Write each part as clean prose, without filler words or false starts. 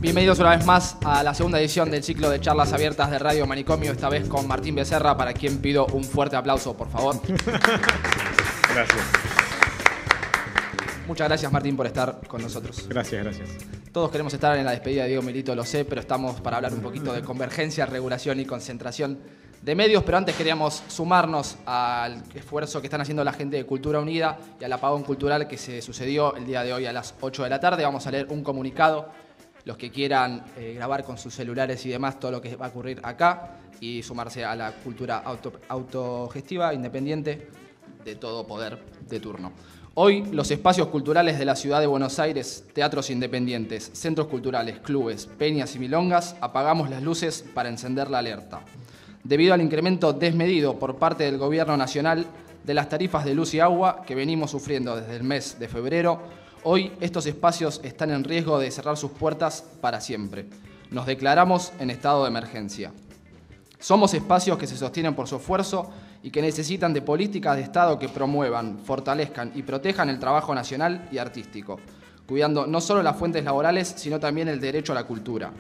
Bienvenidos una vez más a la segunda edición del ciclo de charlas abiertas de Radio Manicomio, esta vez con Martín Becerra, para quien pido un fuerte aplauso, por favor. Gracias. Muchas gracias, Martín, por estar con nosotros. Gracias, gracias. Todos queremos estar en la despedida de Diego Milito, lo sé, pero estamos para hablar un poquito de convergencia, regulación y concentración de medios. Pero antes queríamos sumarnos al esfuerzo que están haciendo la gente de Cultura Unida y al apagón cultural que se sucedió el día de hoy a las 8 de la tarde. Vamos a leer un comunicado. Los que quieran grabar con sus celulares y demás todo lo que va a ocurrir acá y sumarse a la cultura autogestiva, independiente, de todo poder de turno. Hoy los espacios culturales de la ciudad de Buenos Aires, teatros independientes, centros culturales, clubes, peñas y milongas, apagamos las luces para encender la alerta. Debido al incremento desmedido por parte del Gobierno Nacional de las tarifas de luz y agua que venimos sufriendo desde el mes de febrero, hoy estos espacios están en riesgo de cerrar sus puertas para siempre. Nos declaramos en estado de emergencia. Somos espacios que se sostienen por su esfuerzo y que necesitan de políticas de Estado que promuevan, fortalezcan y protejan el trabajo nacional y artístico, cuidando no solo las fuentes laborales, sino también el derecho a la cultura.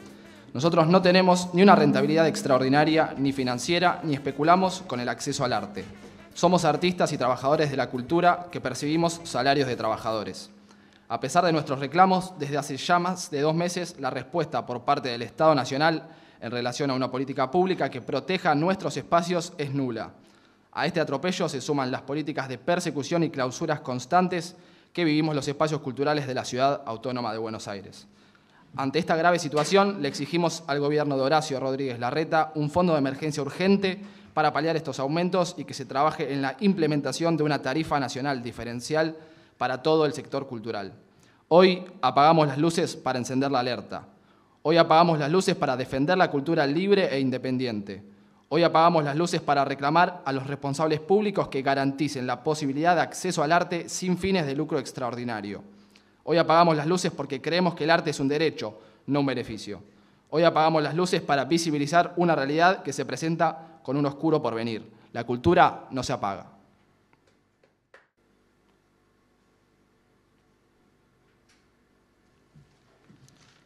Nosotros no tenemos ni una rentabilidad extraordinaria, ni financiera, ni especulamos con el acceso al arte. Somos artistas y trabajadores de la cultura que percibimos salarios de trabajadores. A pesar de nuestros reclamos, desde hace ya más de 2 meses, la respuesta por parte del Estado Nacional en relación a una política pública que proteja nuestros espacios es nula. A este atropello se suman las políticas de persecución y clausuras constantes que vivimos los espacios culturales de la Ciudad Autónoma de Buenos Aires. Ante esta grave situación, le exigimos al gobierno de Horacio Rodríguez Larreta un fondo de emergencia urgente para paliar estos aumentos y que se trabaje en la implementación de una tarifa nacional diferencial para todo el sector cultural. Hoy apagamos las luces para encender la alerta. Hoy apagamos las luces para defender la cultura libre e independiente. Hoy apagamos las luces para reclamar a los responsables públicos que garanticen la posibilidad de acceso al arte sin fines de lucro extraordinario. Hoy apagamos las luces porque creemos que el arte es un derecho, no un beneficio. Hoy apagamos las luces para visibilizar una realidad que se presenta con un oscuro porvenir. La cultura no se apaga.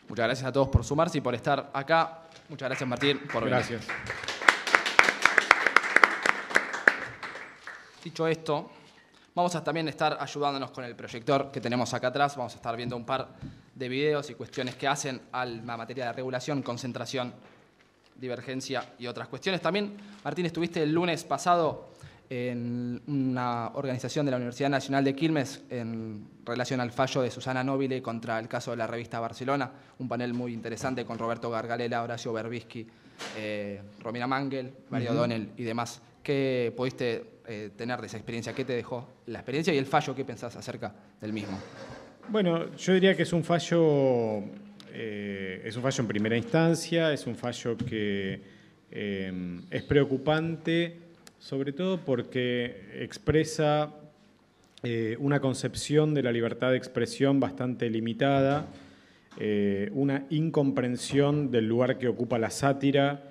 Muchas gracias a todos por sumarse y por estar acá. Muchas gracias, Martín, por venir. Gracias. Dicho esto, vamos a también estar ayudándonos con el proyector que tenemos acá atrás. Vamos a estar viendo un par de videos y cuestiones que hacen a la materia de regulación, concentración, divergencia y otras cuestiones. También, Martín, estuviste el lunes pasado en una organización de la Universidad Nacional de Quilmes en relación al fallo de Susana Nobile contra el caso de la revista Barcelona, un panel muy interesante con Roberto Gargalela, Horacio Berbisky, Romina Mangel, Mario O'Donnell y demás. ¿Qué pudiste tener de esa experiencia? ¿Qué te dejó la experiencia y el fallo? ¿Qué pensás acerca del mismo? Bueno, yo diría que es un fallo en primera instancia, es un fallo que es preocupante, sobre todo porque expresa una concepción de la libertad de expresión bastante limitada, una incomprensión del lugar que ocupa la sátira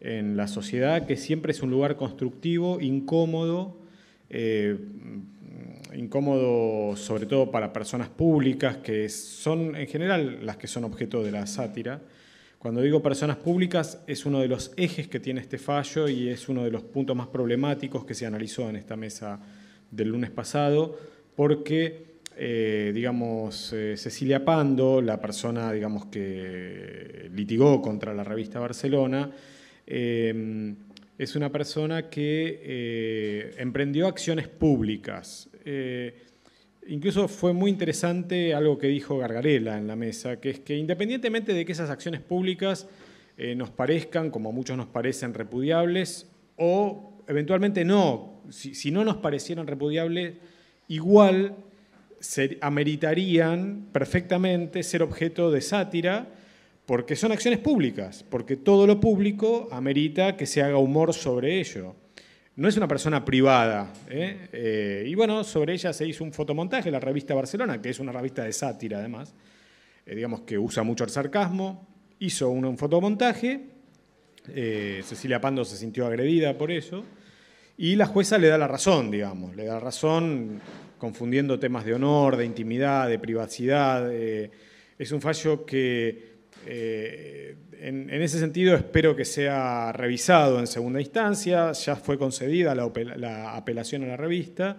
en la sociedad, que siempre es un lugar constructivo, incómodo sobre todo para personas públicas, que son en general las que son objeto de la sátira. Cuando digo personas públicas, es uno de los ejes que tiene este fallo y es uno de los puntos más problemáticos que se analizó en esta mesa del lunes pasado, porque Cecilia Pando, la persona que litigó contra la revista Barcelona, es una persona que emprendió acciones públicas. Incluso fue muy interesante algo que dijo Gargarella en la mesa, que es que independientemente de que esas acciones públicas nos parezcan, como a muchos nos parecen, repudiables, o eventualmente no, si no nos parecieran repudiables, igual ameritarían perfectamente ser objeto de sátira, porque son acciones públicas, porque todo lo público amerita que se haga humor sobre ello. No es una persona privada. Y bueno, sobre ella se hizo un fotomontaje, la revista Barcelona, que es una revista de sátira además, que usa mucho el sarcasmo, hizo un fotomontaje, Cecilia Pando se sintió agredida por eso, y la jueza le da la razón, le da razón confundiendo temas de honor, de intimidad, de privacidad, Es un fallo que, en ese sentido, espero que sea revisado en segunda instancia. Ya fue concedida la apelación a la revista.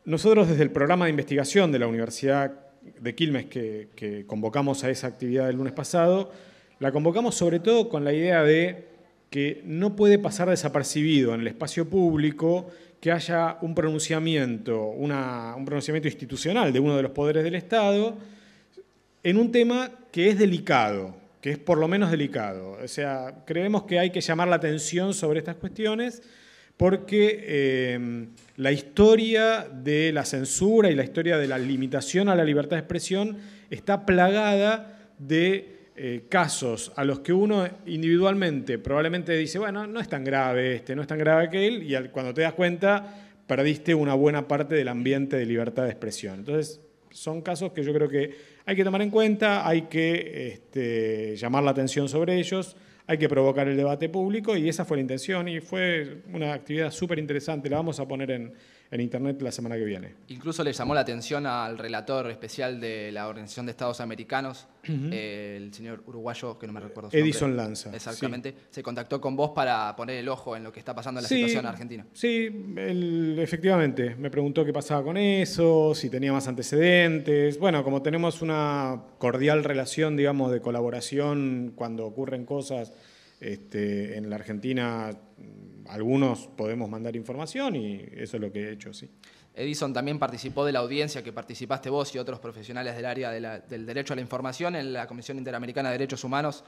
Nosotros, desde el programa de investigación de la Universidad de Quilmes, que convocamos a esa actividad el lunes pasado, la convocamos sobre todo con la idea de que no puede pasar desapercibido en el espacio público que haya un pronunciamiento institucional de uno de los poderes del Estado en un tema que es delicado, que es por lo menos delicado. O sea, creemos que hay que llamar la atención sobre estas cuestiones porque la historia de la censura y la historia de la limitación a la libertad de expresión está plagada de casos a los que uno individualmente probablemente dice, bueno, no es tan grave no es tan grave aquel, y cuando te das cuenta perdiste una buena parte del ambiente de libertad de expresión. Entonces, son casos que yo creo que hay que tomar en cuenta, hay que llamar la atención sobre ellos, hay que provocar el debate público, y esa fue la intención, y fue una actividad súper interesante. La vamos a poner en internet la semana que viene. Incluso le llamó la atención al relator especial de la Organización de Estados Americanos, el señor uruguayo, que no me recuerdo su Edison nombre. Lanza. Exactamente. Sí. Se contactó con vos para poner el ojo en lo que está pasando en la situación argentina. Sí, efectivamente. Me preguntó qué pasaba con eso, si tenía más antecedentes. Bueno, como tenemos una cordial relación, digamos, de colaboración cuando ocurren cosas en la Argentina, algunos podemos mandar información y eso es lo que he hecho, sí. Edison también participó de la audiencia que participaste vos y otros profesionales del área del derecho a la información en la Comisión Interamericana de Derechos Humanos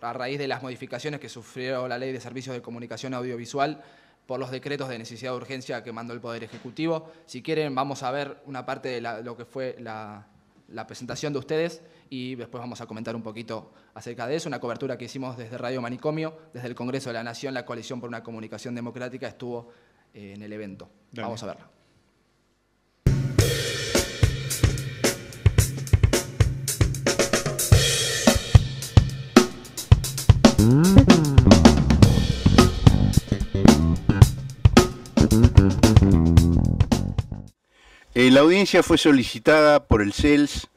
a raíz de las modificaciones que sufrió la Ley de Servicios de Comunicación Audiovisual por los decretos de necesidad de urgencia que mandó el Poder Ejecutivo. Si quieren, vamos a ver una parte de lo que fue la presentación de ustedes y después vamos a comentar un poquito acerca de eso, una cobertura que hicimos desde Radio Manicomio, desde el Congreso de la Nación. La Coalición por una Comunicación Democrática estuvo en el evento. Dale. Vamos a verla. La audiencia fue solicitada por el CELS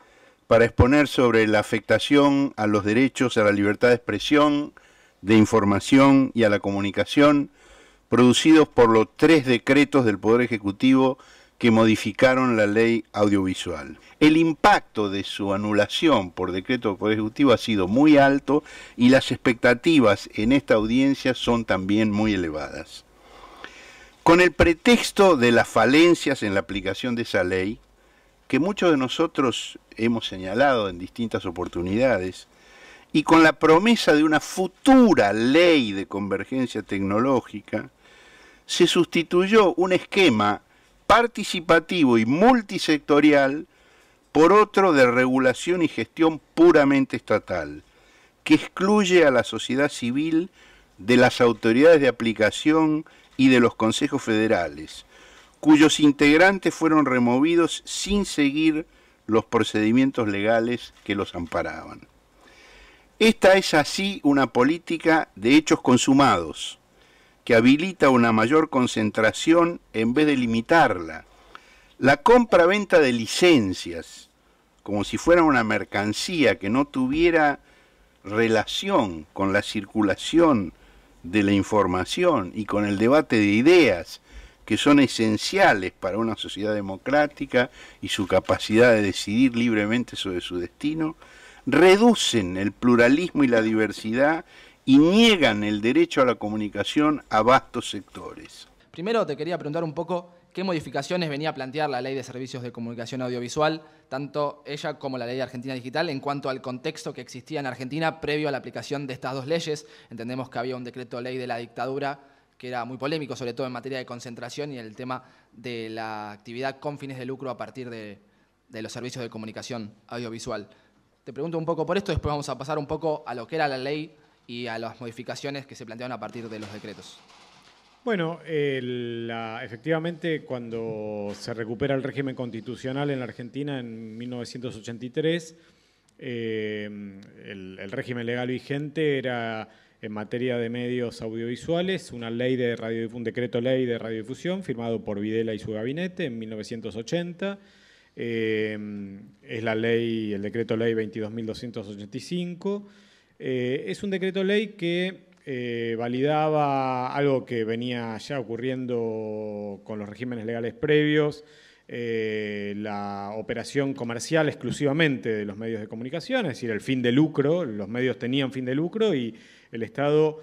para exponer sobre la afectación a los derechos a la libertad de expresión, de información y a la comunicación producidos por los 3 decretos del Poder Ejecutivo que modificaron la ley audiovisual. El impacto de su anulación por decreto del Poder Ejecutivo ha sido muy alto y las expectativas en esta audiencia son también muy elevadas. Con el pretexto de las falencias en la aplicación de esa ley, que muchos de nosotros hemos señalado en distintas oportunidades, y con la promesa de una futura ley de convergencia tecnológica, se sustituyó un esquema participativo y multisectorial por otro de regulación y gestión puramente estatal, que excluye a la sociedad civil de las autoridades de aplicación y de los consejos federales, cuyos integrantes fueron removidos sin seguir los procedimientos legales que los amparaban. Esta es así una política de hechos consumados, que habilita una mayor concentración en vez de limitarla. La compra-venta de licencias, como si fuera una mercancía que no tuviera relación con la circulación de la información y con el debate de ideas, que son esenciales para una sociedad democrática y su capacidad de decidir libremente sobre su destino, reducen el pluralismo y la diversidad y niegan el derecho a la comunicación a vastos sectores. Primero te quería preguntar un poco qué modificaciones venía a plantear la Ley de Servicios de Comunicación Audiovisual, tanto ella como la Ley de Argentina Digital, en cuanto al contexto que existía en Argentina previo a la aplicación de estas dos leyes. Entendemos que había un decreto ley de la dictadura que era muy polémico, sobre todo en materia de concentración y el tema de la actividad con fines de lucro a partir de los servicios de comunicación audiovisual. Te pregunto un poco por esto, después vamos a pasar un poco a lo que era la ley y a las modificaciones que se plantearon a partir de los decretos. Bueno, efectivamente, cuando se recupera el régimen constitucional en la Argentina en 1983, el régimen legal vigente era, en materia de medios audiovisuales, un decreto ley de radiodifusión firmado por Videla y su gabinete en 1980, Es la ley, el decreto ley 22.285. Es un decreto ley que validaba algo que venía ya ocurriendo con los regímenes legales previos, la operación comercial exclusivamente de los medios de comunicación, es decir, el fin de lucro. Los medios tenían fin de lucro y el Estado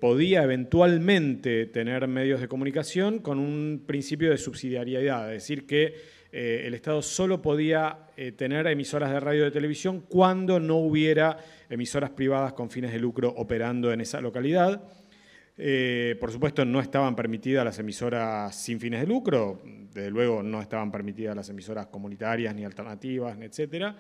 podía eventualmente tener medios de comunicación con un principio de subsidiariedad, es decir, que el Estado solo podía tener emisoras de radio y de televisión cuando no hubiera emisoras privadas con fines de lucro operando en esa localidad. Por supuesto, no estaban permitidas las emisoras sin fines de lucro, desde luego no estaban permitidas las emisoras comunitarias, ni alternativas, etcétera,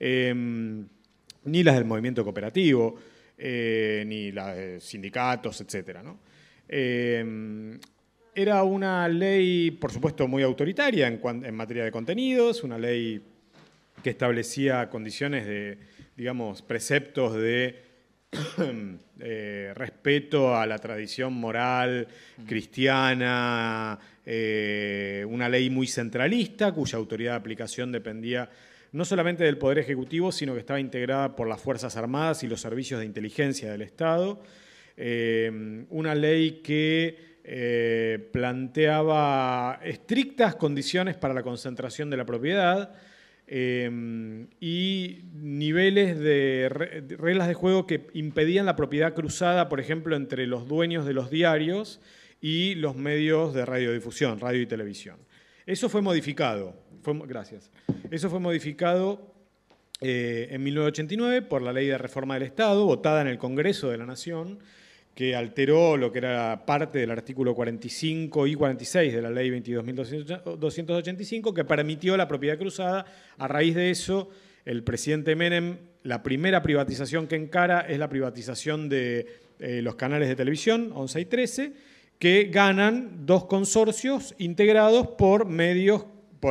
ni las del movimiento cooperativo, ni las de sindicatos, etcétera, ¿no? Era una ley, por supuesto, muy autoritaria en materia de contenidos, una ley que establecía condiciones de, digamos, preceptos de respeto a la tradición moral cristiana, una ley muy centralista, cuya autoridad de aplicación dependía no solamente del Poder Ejecutivo, sino que estaba integrada por las Fuerzas Armadas y los servicios de inteligencia del Estado. Una ley que planteaba estrictas condiciones para la concentración de la propiedad y niveles de reglas de juego que impedían la propiedad cruzada, por ejemplo, entre los dueños de los diarios y los medios de radiodifusión, radio y televisión. Eso fue modificado. Gracias. Eso fue modificado en 1989 por la Ley de Reforma del Estado, votada en el Congreso de la Nación, que alteró lo que era parte del artículo 45 y 46 de la Ley 22.285, que permitió la propiedad cruzada. A raíz de eso, el presidente Menem, la primera privatización que encara es la privatización de los canales de televisión, 11 y 13, que ganan dos consorcios integrados por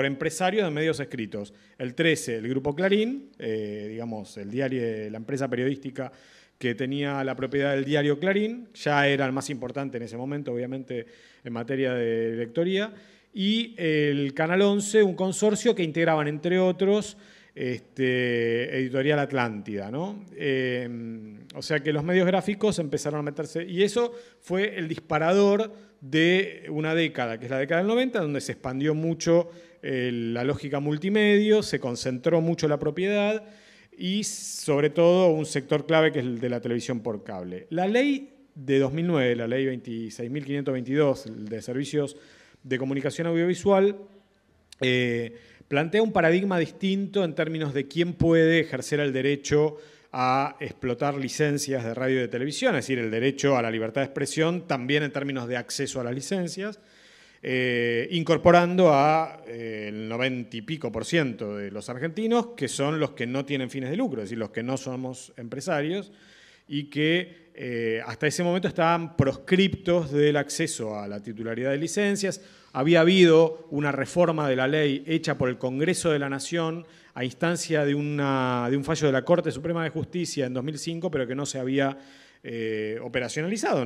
empresarios de medios escritos. El 13, el Grupo Clarín, digamos, el diario, la empresa periodística que tenía la propiedad del diario Clarín, ya era el más importante en ese momento, obviamente, en materia de lectoría, y el Canal 11, un consorcio que integraban, entre otros, Editorial Atlántida, ¿no? O sea que los medios gráficos empezaron a meterse, y eso fue el disparador de una década, que es la década del 90, donde se expandió mucho la lógica multimedia, se concentró mucho la propiedad, y sobre todo un sector clave que es el de la televisión por cable. La ley de 2009, la ley 26.522 de servicios de comunicación audiovisual, plantea un paradigma distinto en términos de quién puede ejercer el derecho a explotar licencias de radio y de televisión, es decir, el derecho a la libertad de expresión, también en términos de acceso a las licencias, incorporando a el 90 y pico % de los argentinos, que son los que no tienen fines de lucro, es decir, los que no somos empresarios y que hasta ese momento estaban proscriptos del acceso a la titularidad de licencias. Había habido una reforma de la ley hecha por el Congreso de la Nación a instancia de un fallo de la Corte Suprema de Justicia en 2005, pero que no se había operacionalizado,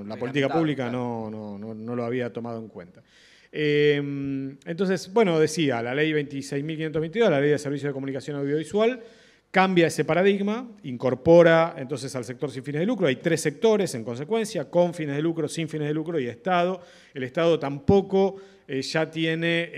la política pública no lo había tomado en cuenta. Entonces, bueno, decía, la ley 26.522, la ley de servicios de comunicación audiovisual, cambia ese paradigma, incorpora entonces al sector sin fines de lucro. Hay tres sectores, en consecuencia, con fines de lucro, sin fines de lucro y Estado. El Estado tampoco ya tiene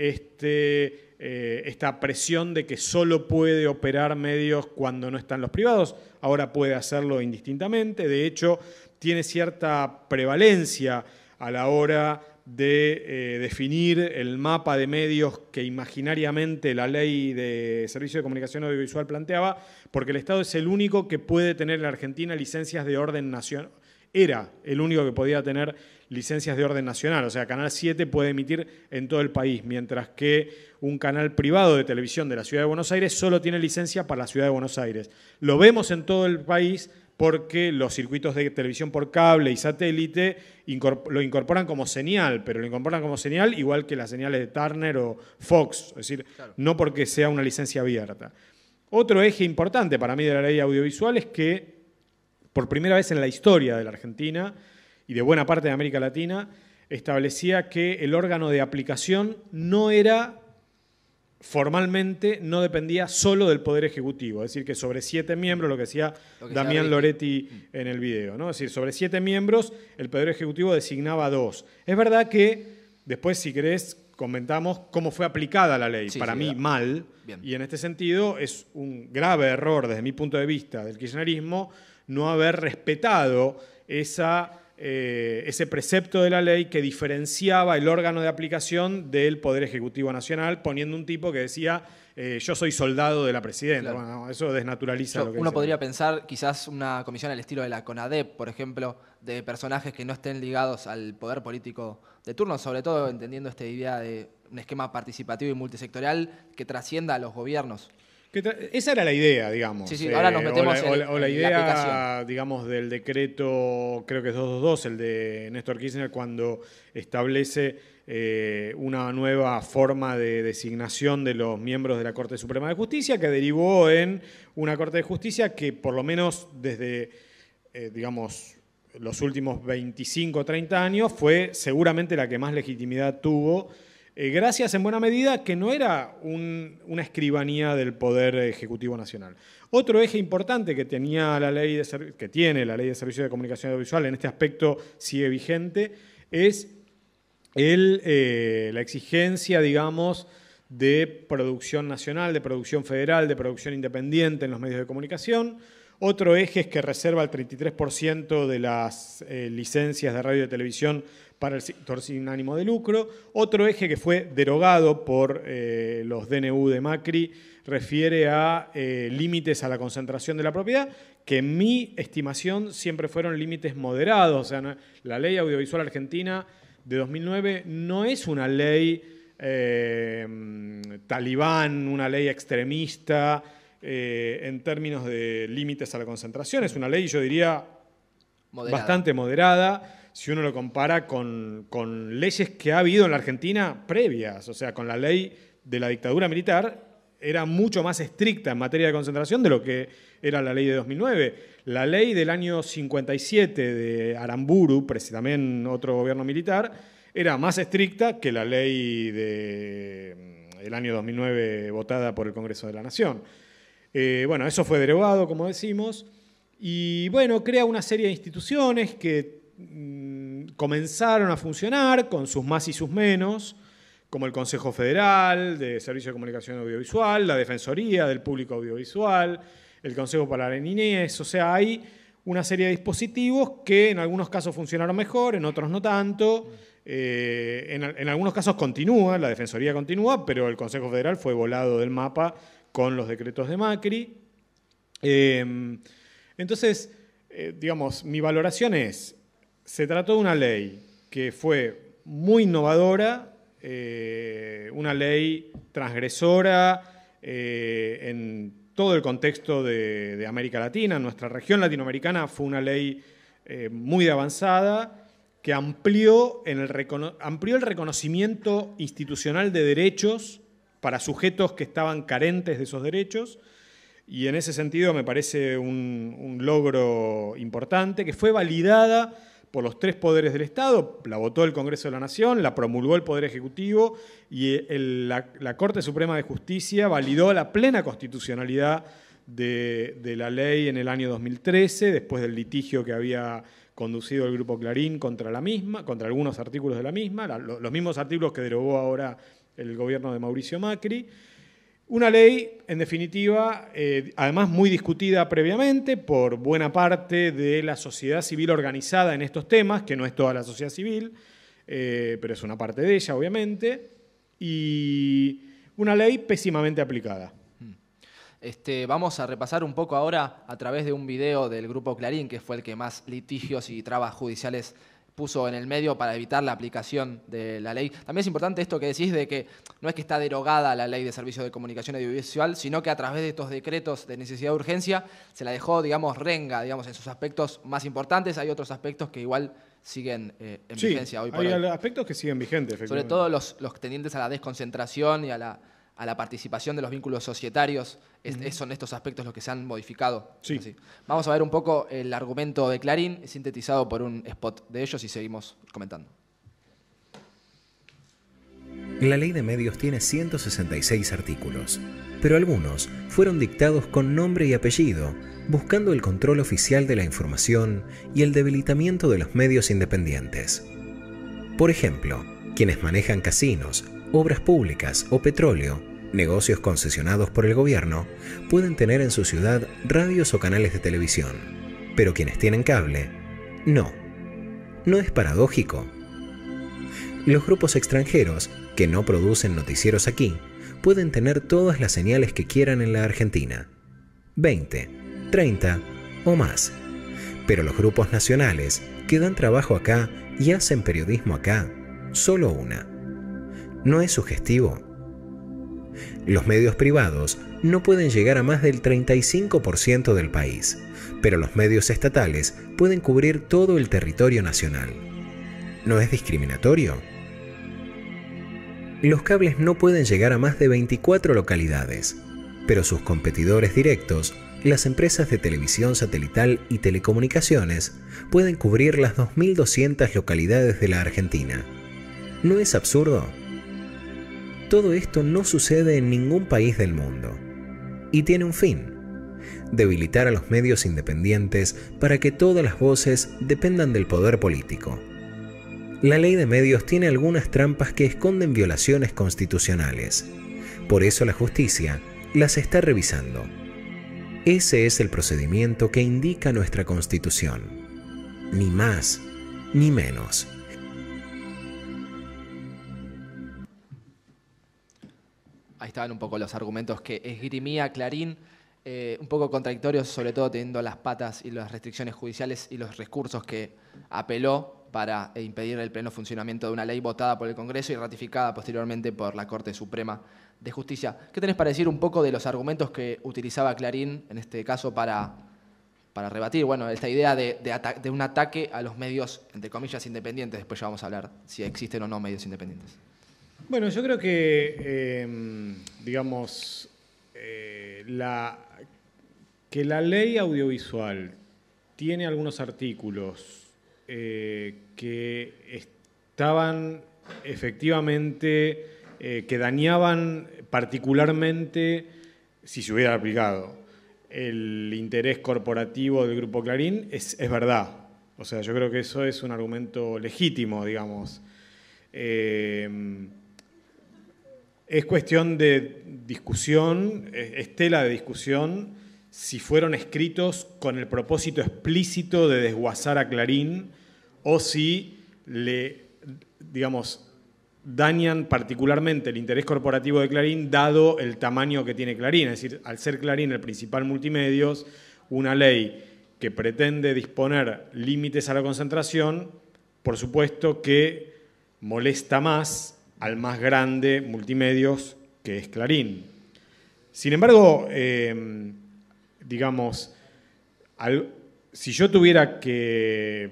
esta presión de que solo puede operar medios cuando no están los privados. Ahora puede hacerlo indistintamente. De hecho, tiene cierta prevalencia a la hora de definir el mapa de medios que imaginariamente la ley de servicio de comunicación audiovisual planteaba, porque el Estado es el único que puede tener en la Argentina licencias de orden nacional. Era el único que podía tener licencias de orden nacional, o sea, Canal 7 puede emitir en todo el país, mientras que un canal privado de televisión de la Ciudad de Buenos Aires solo tiene licencia para la Ciudad de Buenos Aires. Lo vemos en todo el país porque los circuitos de televisión por cable y satélite lo incorporan como señal, pero lo incorporan como señal igual que las señales de Turner o Fox, es decir, claro, no porque sea una licencia abierta. Otro eje importante para mí de la ley audiovisual es que por primera vez en la historia de la Argentina y de buena parte de América Latina establecía que el órgano de aplicación no era formalmente no dependía solo del Poder Ejecutivo, es decir, que sobre 7 miembros, lo que decía Damián Loretti en el video, ¿no? Es decir, sobre 7 miembros el Poder Ejecutivo designaba 2. Es verdad que después, si querés, comentamos cómo fue aplicada la ley. Para mí, mal. Bien. Y en este sentido es un grave error desde mi punto de vista del kirchnerismo no haber respetado ese precepto de la ley que diferenciaba el órgano de aplicación del Poder Ejecutivo Nacional, poniendo un tipo que decía yo soy soldado de la presidenta. Claro. Bueno, eso desnaturaliza lo que uno dice. podría pensar quizás una comisión al estilo de la CONADEP, por ejemplo, de personajes que no estén ligados al poder político de turno, sobre todo entendiendo esta idea de un esquema participativo y multisectorial que trascienda a los gobiernos. Esa era la idea, digamos. Sí, ahora nos metemos en la idea, digamos, del decreto, creo que es 222, el de Néstor Kirchner, cuando establece una nueva forma de designación de los miembros de la Corte Suprema de Justicia, que derivó en una Corte de Justicia que, por lo menos desde, digamos, los últimos 25 o 30 años, fue seguramente la que más legitimidad tuvo, gracias en buena medida que no era una escribanía del Poder Ejecutivo Nacional. Otro eje importante que tenía que tiene la Ley de Servicios de Comunicación Audiovisual, en este aspecto sigue vigente, es la exigencia, digamos, de producción nacional, de producción federal, de producción independiente en los medios de comunicación. Otro eje es que reserva el 33% de las licencias de radio y televisión para el sector sin ánimo de lucro. Otro eje que fue derogado por los DNU de Macri refiere a límites a la concentración de la propiedad, que en mi estimación siempre fueron límites moderados. O sea, la Ley Audiovisual Argentina de 2009 no es una ley talibán, una ley extremista en términos de límites a la concentración. Es una ley, yo diría, bastante moderada, si uno lo compara con leyes que ha habido en la Argentina previas. O sea, con la ley de la dictadura militar era mucho más estricta en materia de concentración de lo que era la ley de 2009. La ley del año 57 de Aramburu, también otro gobierno militar, era más estricta que la ley del año 2009 votada por el Congreso de la Nación. Bueno, eso fue derogado, como decimos, y bueno, crea una serie de instituciones que comenzaron a funcionar con sus más y sus menos, como el Consejo Federal de Servicios de Comunicación Audiovisual, la Defensoría del Público Audiovisual, el Consejo para la Niñez. O sea, hay una serie de dispositivos que en algunos casos funcionaron mejor, en otros no tanto. En algunos casos continúa, la Defensoría continúa, pero el Consejo Federal fue volado del mapa con los decretos de Macri. Entonces, digamos, mi valoración es, se trató de una ley que fue muy innovadora, una ley transgresora en todo el contexto de América Latina. En nuestra región latinoamericana fue una ley muy avanzada que amplió el reconocimiento institucional de derechos para sujetos que estaban carentes de esos derechos, y en ese sentido me parece un logro importante, que fue validada por los 3 poderes del Estado. La votó el Congreso de la Nación, la promulgó el Poder Ejecutivo, y la Corte Suprema de Justicia validó la plena constitucionalidad de la ley en el año 2013, después del litigio que había conducido el Grupo Clarín contra la misma, contra algunos artículos de la misma, los mismos artículos que derogó ahora el gobierno de Mauricio Macri. Una ley, en definitiva, además muy discutida previamente por buena parte de la sociedad civil organizada en estos temas, que no es toda la sociedad civil, pero es una parte de ella, obviamente, y una ley pésimamente aplicada. Vamos a repasar un poco ahora a través de un video del Grupo Clarín, que fue el que más litigios y trabas judiciales puso en el medio para evitar la aplicación de la ley. También es importante esto que decís de que no es que está derogada la Ley de Servicios de Comunicación Audiovisual, sino que a través de estos decretos de necesidad de urgencia se la dejó, digamos, renga, digamos, en sus aspectos más importantes. Hay otros aspectos que igual siguen en vigencia hoy por hoy. Hay aspectos que siguen vigentes, sobre todo los tendientes a la desconcentración y a la participación de los vínculos societarios. Son estos aspectos los que se han modificado. Sí. Así. Vamos a ver un poco el argumento de Clarín, sintetizado por un spot de ellos, y seguimos comentando. La Ley de Medios tiene 166 artículos, pero algunos fueron dictados con nombre y apellido, buscando el control oficial de la información y el debilitamiento de los medios independientes. Por ejemplo, quienes manejan casinos, obras públicas o petróleo, negocios concesionados por el gobierno, pueden tener en su ciudad radios o canales de televisión, pero quienes tienen cable, no. ¿No es paradójico? Los grupos extranjeros, que no producen noticieros aquí, pueden tener todas las señales que quieran en la Argentina, 20, 30 o más. Pero los grupos nacionales, que dan trabajo acá y hacen periodismo acá, solo una. ¿No es sugestivo? Los medios privados no pueden llegar a más del 35% del país, pero los medios estatales pueden cubrir todo el territorio nacional. ¿No es discriminatorio? Los cables no pueden llegar a más de 24 localidades, pero sus competidores directos, las empresas de televisión satelital y telecomunicaciones, pueden cubrir las 2.200 localidades de la Argentina. ¿No es absurdo? Todo esto no sucede en ningún país del mundo. Y tiene un fin: debilitar a los medios independientes para que todas las voces dependan del poder político. La Ley de Medios tiene algunas trampas que esconden violaciones constitucionales. Por eso la justicia las está revisando. Ese es el procedimiento que indica nuestra Constitución. Ni más, ni menos. Ahí estaban un poco los argumentos que esgrimía Clarín, un poco contradictorios, sobre todo teniendo las patas y las restricciones judiciales y los recursos que apeló para impedir el pleno funcionamiento de una ley votada por el Congreso y ratificada posteriormente por la Corte Suprema de Justicia. ¿Qué tenés para decir un poco de los argumentos que utilizaba Clarín, en este caso, para rebatir, bueno, esta idea de un ataque a los medios, entre comillas, independientes? Después ya vamos a hablar si existen o no medios independientes. Bueno, yo creo que, digamos, que la ley audiovisual tiene algunos artículos que estaban efectivamente, que dañaban particularmente, si se hubiera aplicado, el interés corporativo del Grupo Clarín, es verdad. O sea, yo creo que eso es un argumento legítimo, digamos. Es cuestión de discusión, es tela de discusión, si fueron escritos con el propósito explícito de desguazar a Clarín o si digamos, dañan particularmente el interés corporativo de Clarín dado el tamaño que tiene Clarín. Es decir, al ser Clarín el principal multimedios, una ley que pretende disponer límites a la concentración, por supuesto que molesta más al más grande multimedios que es Clarín. Sin embargo, digamos, si yo tuviera que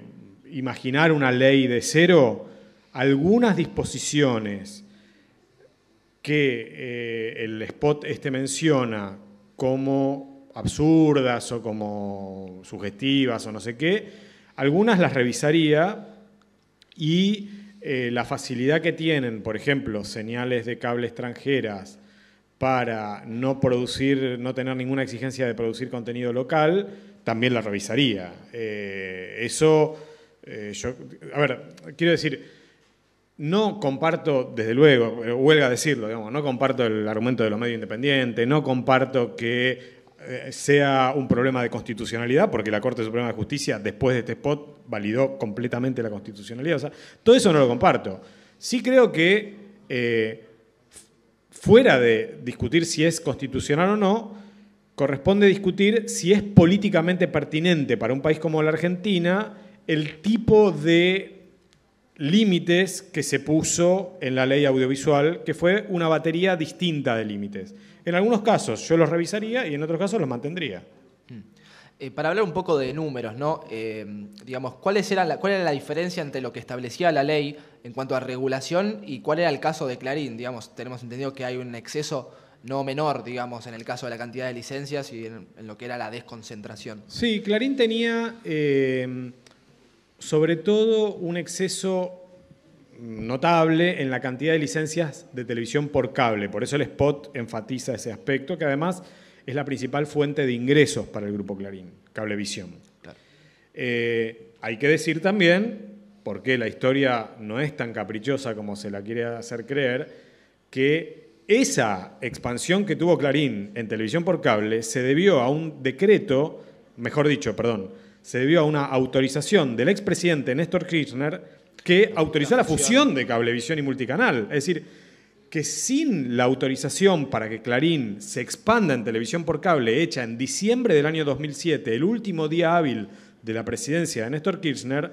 imaginar una ley de cero, algunas disposiciones que el spot menciona como absurdas o como sugestivas o no sé qué, algunas las revisaría y la facilidad que tienen, por ejemplo, señales de cable extranjeras para no tener ninguna exigencia de producir contenido local, también la revisaría. A ver, quiero decir, no comparto, desde luego, huelga decirlo, digamos, no comparto el argumento de los medios independientes, no comparto que sea un problema de constitucionalidad, porque la Corte Suprema de Justicia, después de este spot, validó completamente la constitucionalidad. O sea, todo eso no lo comparto. Sí creo que, fuera de discutir si es constitucional o no, corresponde discutir si es políticamente pertinente para un país como la Argentina el tipo de límites que se puso en la ley audiovisual, que fue una batería distinta de límites. En algunos casos yo los revisaría y en otros casos los mantendría. Para hablar un poco de números, ¿no? Digamos, ¿cuál era la diferencia entre lo que establecía la ley en cuanto a regulación y cuál era el caso de Clarín? Digamos, tenemos entendido que hay un exceso no menor, digamos, en el caso de la cantidad de licencias y en lo que era la desconcentración. Sí, Clarín tenía sobre todo un exceso notable en la cantidad de licencias de televisión por cable. Por eso el spot enfatiza ese aspecto, que además es la principal fuente de ingresos para el Grupo Clarín, Cablevisión. Claro. Hay que decir también, porque la historia no es tan caprichosa como se la quiere hacer creer, que esa expansión que tuvo Clarín en televisión por cable se debió a un decreto, mejor dicho, perdón, se debió a una autorización del expresidente Néstor Kirchner que autorizó la fusión de Cablevisión y Multicanal. Es decir, que sin la autorización para que Clarín se expanda en televisión por cable hecha en diciembre del año 2007, el último día hábil de la presidencia de Néstor Kirchner,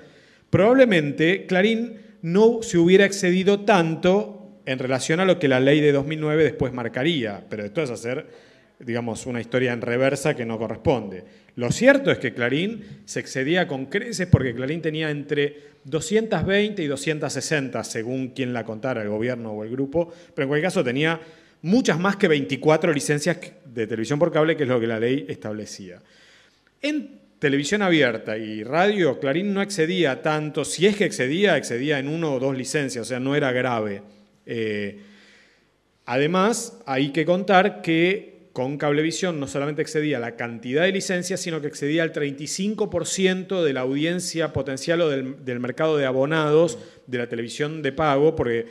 probablemente Clarín no se hubiera excedido tanto en relación a lo que la ley de 2009 después marcaría. Pero esto es hacer, digamos, una historia en reversa que no corresponde. Lo cierto es que Clarín se excedía con creces porque Clarín tenía entre 220 y 260, según quien la contara, el gobierno o el grupo, pero en cualquier caso tenía muchas más que 24 licencias de televisión por cable, que es lo que la ley establecía. En televisión abierta y radio, Clarín no excedía tanto, si es que excedía en 1 o 2 licencias, o sea, no era grave. Además, hay que contar que con Cablevisión no solamente excedía la cantidad de licencias, sino que excedía el 35% de la audiencia potencial o del mercado de abonados de la televisión de pago, porque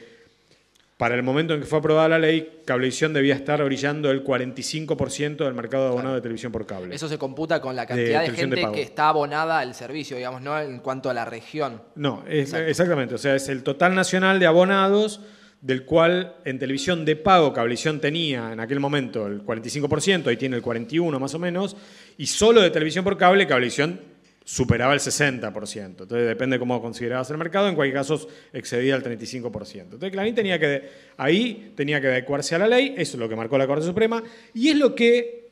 para el momento en que fue aprobada la ley, Cablevisión debía estar orillando el 45% del mercado de abonados de televisión por cable. Eso se computa con la cantidad de gente que está abonada al servicio, digamos, no en cuanto a la región. No, exactamente. O sea, es el total nacional de abonados, del cual en televisión de pago Cablevisión tenía en aquel momento el 45%, ahí tiene el 41% más o menos, y solo de televisión por cable Cablevisión superaba el 60%. Entonces depende de cómo considerabas el mercado, en cualquier caso excedía el 35%. Entonces Clarín tenía que adecuarse a la ley, eso es lo que marcó la Corte Suprema, y es lo que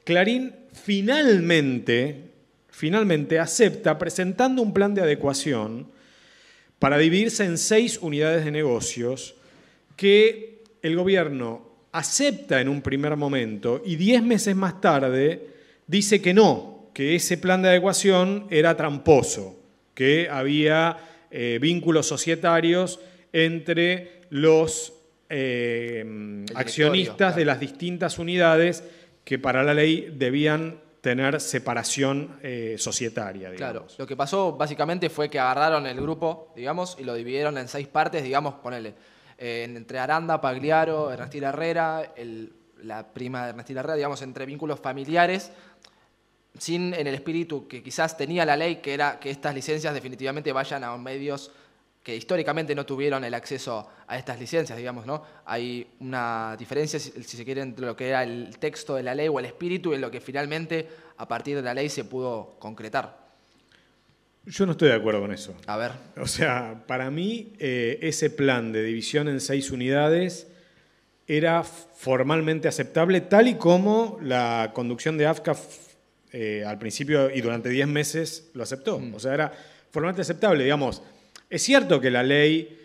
Clarín finalmente acepta presentando un plan de adecuación para dividirse en 6 unidades de negocios que el gobierno acepta en un primer momento y 10 meses más tarde dice que no, que ese plan de adecuación era tramposo, que había vínculos societarios entre los accionistas de las distintas unidades que para la ley debían tener separación societaria, digamos. Claro, lo que pasó básicamente fue que agarraron el grupo, digamos, y lo dividieron en 6 partes, digamos, ponele, entre Aranda, Pagliaro, Ernestina Herrera, la prima de Ernestina Herrera, digamos, entre vínculos familiares, sin en el espíritu que quizás tenía la ley, que era que estas licencias definitivamente vayan a medios que históricamente no tuvieron el acceso a estas licencias, digamos, ¿no? Hay una diferencia, si se quiere, entre lo que era el texto de la ley o el espíritu y lo que finalmente, a partir de la ley, se pudo concretar. Yo no estoy de acuerdo con eso. A ver. O sea, para mí, ese plan de división en 6 unidades era formalmente aceptable, tal y como la conducción de AFCA al principio y durante 10 meses lo aceptó. O sea, era formalmente aceptable, digamos. Es cierto que la ley,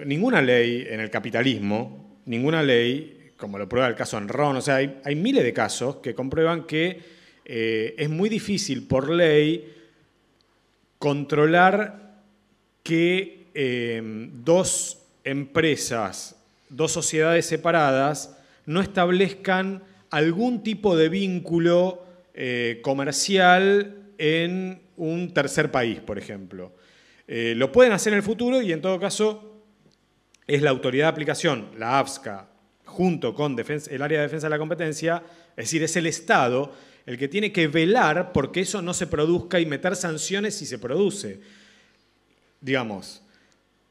ninguna ley en el capitalismo, ninguna ley, como lo prueba el caso Enron, o sea, hay miles de casos que comprueban que es muy difícil por ley controlar que 2 empresas, 2 sociedades separadas no establezcan algún tipo de vínculo comercial en un tercer país, por ejemplo. Lo pueden hacer en el futuro y en todo caso es la autoridad de aplicación, la AFSCA, junto con el área de defensa de la competencia, es decir, es el Estado el que tiene que velar porque eso no se produzca y meter sanciones si se produce, digamos.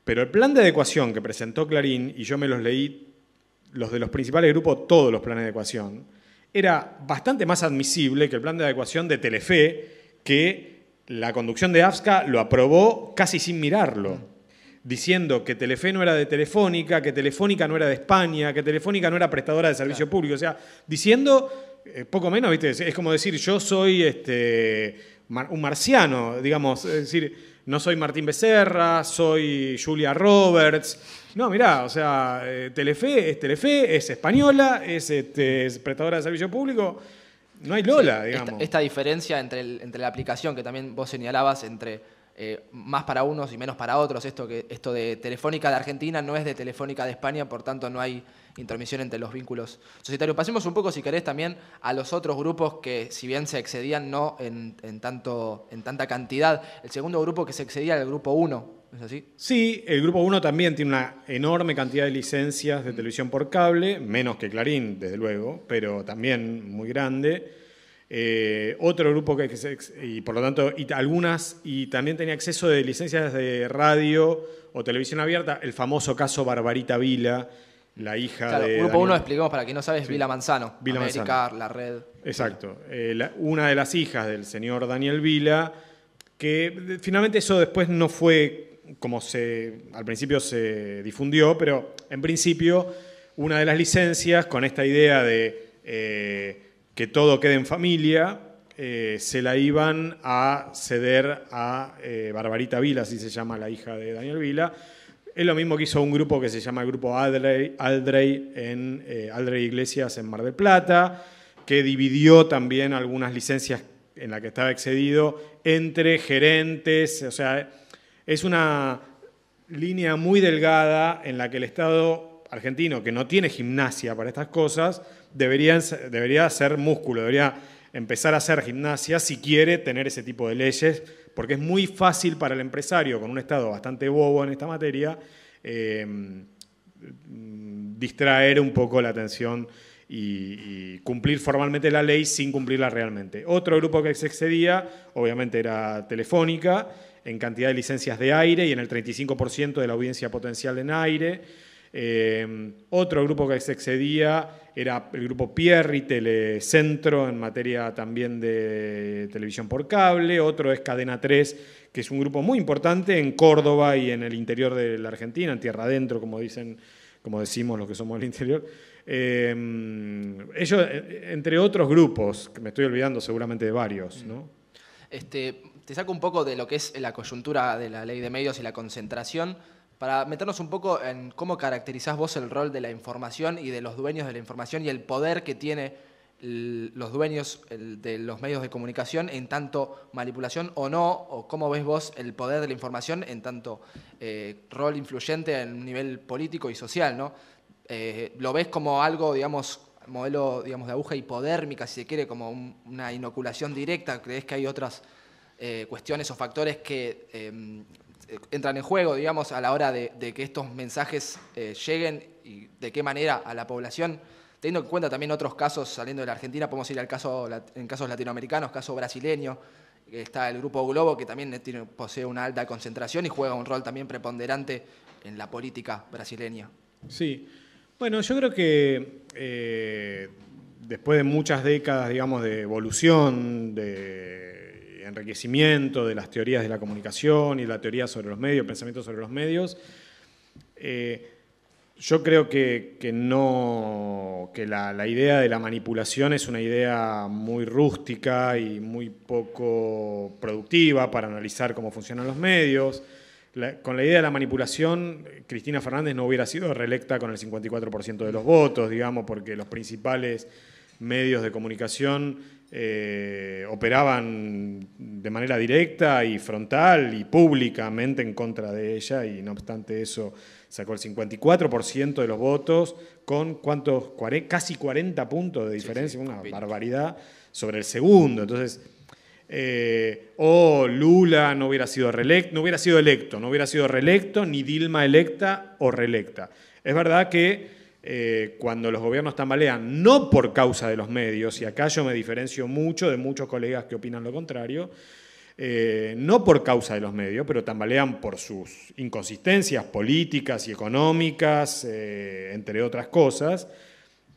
Pero el plan de adecuación que presentó Clarín, y yo me los leí, los de los principales grupos, todos los planes de adecuación, era bastante más admisible que el plan de adecuación de Telefe, que la conducción de AFSCA lo aprobó casi sin mirarlo, diciendo que Telefe no era de Telefónica, que Telefónica no era de España, que Telefónica no era prestadora de servicio público. O sea, diciendo poco menos, ¿viste? Es como decir, yo soy un marciano, digamos. Es decir, no soy Martín Becerra, soy Julia Roberts. No, mirá, o sea, Telefe es Telefe, es española, es prestadora de servicio público. No hay Lola, digamos. Esta diferencia entre la aplicación que también vos señalabas entre más para unos y menos para otros. Esto de Telefónica de Argentina no es de Telefónica de España, por tanto no hay intromisión entre los vínculos societarios. Pasemos un poco, si querés, también a los otros grupos que, si bien se excedían no en tanta cantidad, el segundo grupo que se excedía era el grupo 1, ¿es así? Sí, el grupo 1 también tiene una enorme cantidad de licencias de televisión por cable, menos que Clarín, desde luego, pero también muy grande. Otro grupo y por lo tanto, y también tenía acceso de licencias de radio o televisión abierta, el famoso caso Barbarita Vila, la hija de Grupo Daniel. 1, explicamos para quien no sabe, es Vila Manzano, Vila América, Manzano. La Red. Exacto. Una de las hijas del señor Daniel Vila, que finalmente eso después no fue como al principio se difundió, pero en principio una de las licencias con esta idea de que todo quede en familia, se la iban a ceder a Barbarita Vila, así se llama la hija de Daniel Vila. Es lo mismo que hizo un grupo que se llama el Grupo Aldrey Iglesias en Mar del Plata, que dividió también algunas licencias en las que estaba excedido entre gerentes. O sea, es una línea muy delgada en la que el Estado argentino, que no tiene gimnasia para estas cosas, debería hacer músculo, debería empezar a hacer gimnasia si quiere tener ese tipo de leyes, porque es muy fácil para el empresario, con un Estado bastante bobo en esta materia, distraer un poco la atención y cumplir formalmente la ley sin cumplirla realmente. Otro grupo que se excedía, obviamente, era Telefónica, en cantidad de licencias de aire y en el 35% de la audiencia potencial en aire. Otro grupo que se excedía era el grupo Pierri, Telecentro, en materia también de televisión por cable. Otro es Cadena 3, que es un grupo muy importante en Córdoba y en el interior de la Argentina, en tierra adentro, como decimos los que somos del interior. Ellos, entre otros grupos, que me estoy olvidando seguramente de varios, ¿no? Te saco un poco de lo que es la coyuntura de la ley de medios y la concentración, para meternos un poco en cómo caracterizás vos el rol de la información y de los dueños de la información y el poder que tiene los dueños de los medios de comunicación en tanto manipulación o no, o cómo ves vos el poder de la información en tanto rol influyente en un nivel político y social, ¿no? ¿Lo ves como algo, digamos, modelo, digamos, de aguja hipodérmica, si se quiere, como una inoculación directa? ¿Crees que hay otras cuestiones o factores que entran en juego, digamos, a la hora de que estos mensajes lleguen y de qué manera a la población? Teniendo en cuenta también otros casos saliendo de la Argentina, podemos ir en casos latinoamericanos, caso brasileño, está el Grupo Globo, que también posee una alta concentración y juega un rol también preponderante en la política brasileña. Sí. Bueno, yo creo que después de muchas décadas, digamos, de evolución, de enriquecimiento de las teorías de la comunicación y la teoría sobre los medios, pensamiento sobre los medios, yo creo que la idea de la manipulación es una idea muy rústica y muy poco productiva para analizar cómo funcionan los medios. Con la idea de la manipulación, Cristina Fernández no hubiera sido reelecta con el 54% de los votos, digamos, porque los principales medios de comunicación operaban de manera directa y frontal y públicamente en contra de ella, y no obstante eso sacó el 54% de los votos con casi 40 puntos de diferencia, sí, una barbaridad sobre el segundo. Entonces, Lula no hubiera sido reelecto, ni Dilma electa o reelecta. Es verdad que cuando los gobiernos tambalean, no por causa de los medios, y acá yo me diferencio mucho de muchos colegas que opinan lo contrario, no por causa de los medios, pero tambalean por sus inconsistencias políticas y económicas, entre otras cosas,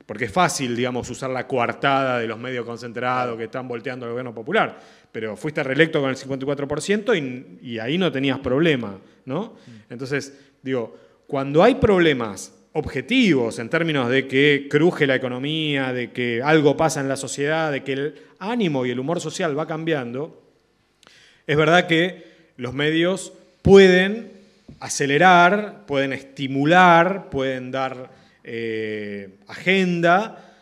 porque es fácil, digamos, usar la coartada de los medios concentrados que están volteando al gobierno popular, pero fuiste reelecto con el 54% y ahí no tenías problema, ¿no? Entonces, digo, cuando hay problemas objetivos en términos de que cruje la economía, de que algo pasa en la sociedad, de que el ánimo y el humor social va cambiando, es verdad que los medios pueden acelerar, pueden estimular, pueden dar agenda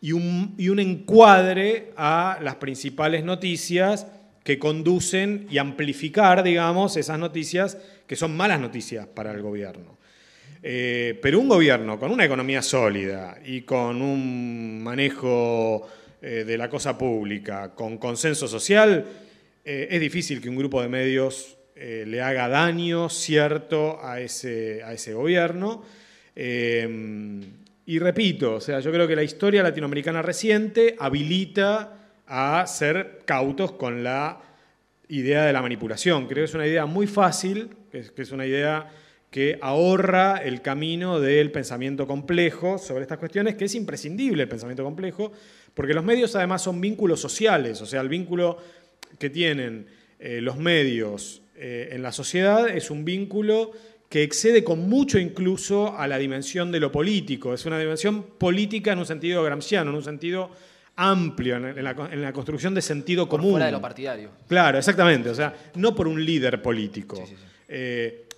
y un encuadre a las principales noticias que conducen y amplificar, digamos, esas noticias que son malas noticias para el gobierno. Pero un gobierno con una economía sólida y con un manejo de la cosa pública, con consenso social, es difícil que un grupo de medios le haga daño cierto a ese gobierno. Y repito, o sea, yo creo que la historia latinoamericana reciente habilita a ser cautos con la idea de la manipulación. Creo que es una idea muy fácil, que es una idea que ahorra el camino del pensamiento complejo sobre estas cuestiones, que es imprescindible el pensamiento complejo, porque los medios además son vínculos sociales, o sea, el vínculo que tienen los medios en la sociedad es un vínculo que excede con mucho incluso a la dimensión de lo político. Es una dimensión política en un sentido gramsciano, en un sentido amplio, en la construcción de sentido común. Por fuera de lo partidario. Claro, exactamente. O sea, no por un líder político. Sí, sí, sí.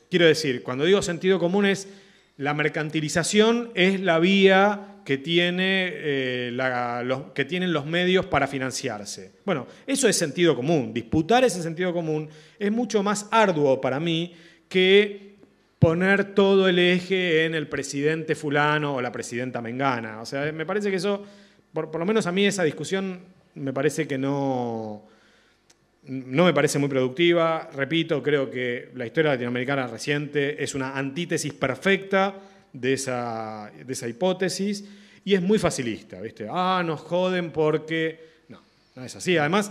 Quiero decir, cuando digo sentido común es la mercantilización es la vía que tienen los medios para financiarse. Bueno, eso es sentido común. Disputar ese sentido común es mucho más arduo para mí que poner todo el eje en el presidente fulano o la presidenta mengana. O sea, me parece que eso, por lo menos a mí esa discusión me parece que no me parece muy productiva. Repito, creo que la historia latinoamericana reciente es una antítesis perfecta de esa hipótesis y es muy facilista, ¿viste? Nos joden porque... No es así. Además,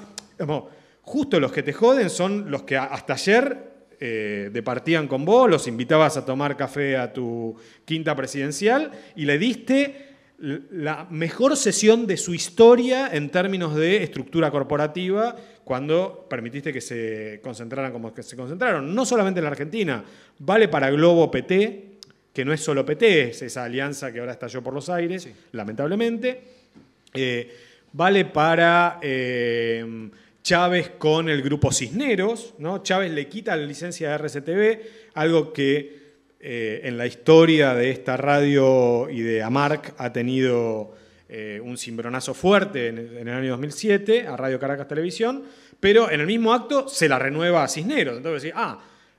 justo los que te joden son los que hasta ayer departían con vos, los invitabas a tomar café a tu quinta presidencial y le diste la mejor sesión de su historia en términos de estructura corporativa cuando permitiste que se concentraran como que se concentraron. No solamente en la Argentina, vale para Globo PT, que no es solo PT, es esa alianza que ahora estalló por los aires, sí, lamentablemente. Vale para Chávez con el grupo Cisneros, ¿no? Chávez le quita la licencia de RCTV, algo que en la historia de esta radio y de AMARC ha tenido un cimbronazo fuerte en el año 2007 a Radio Caracas Televisión, pero en el mismo acto se la renueva a Cisneros. Entonces,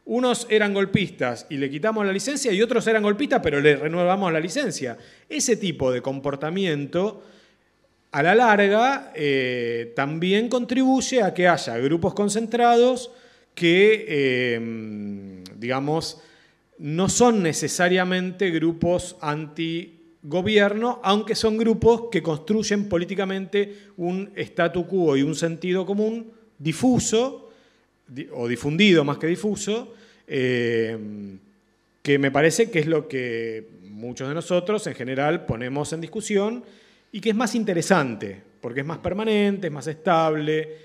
unos eran golpistas y le quitamos la licencia y otros eran golpistas pero le renuevamos la licencia. Ese tipo de comportamiento, a la larga, también contribuye a que haya grupos concentrados que, digamos, no son necesariamente grupos antigobierno, aunque son grupos que construyen políticamente un statu quo y un sentido común difuso, o difundido más que difuso, que me parece que es lo que muchos de nosotros en general ponemos en discusión y que es más interesante, porque es más permanente, es más estable,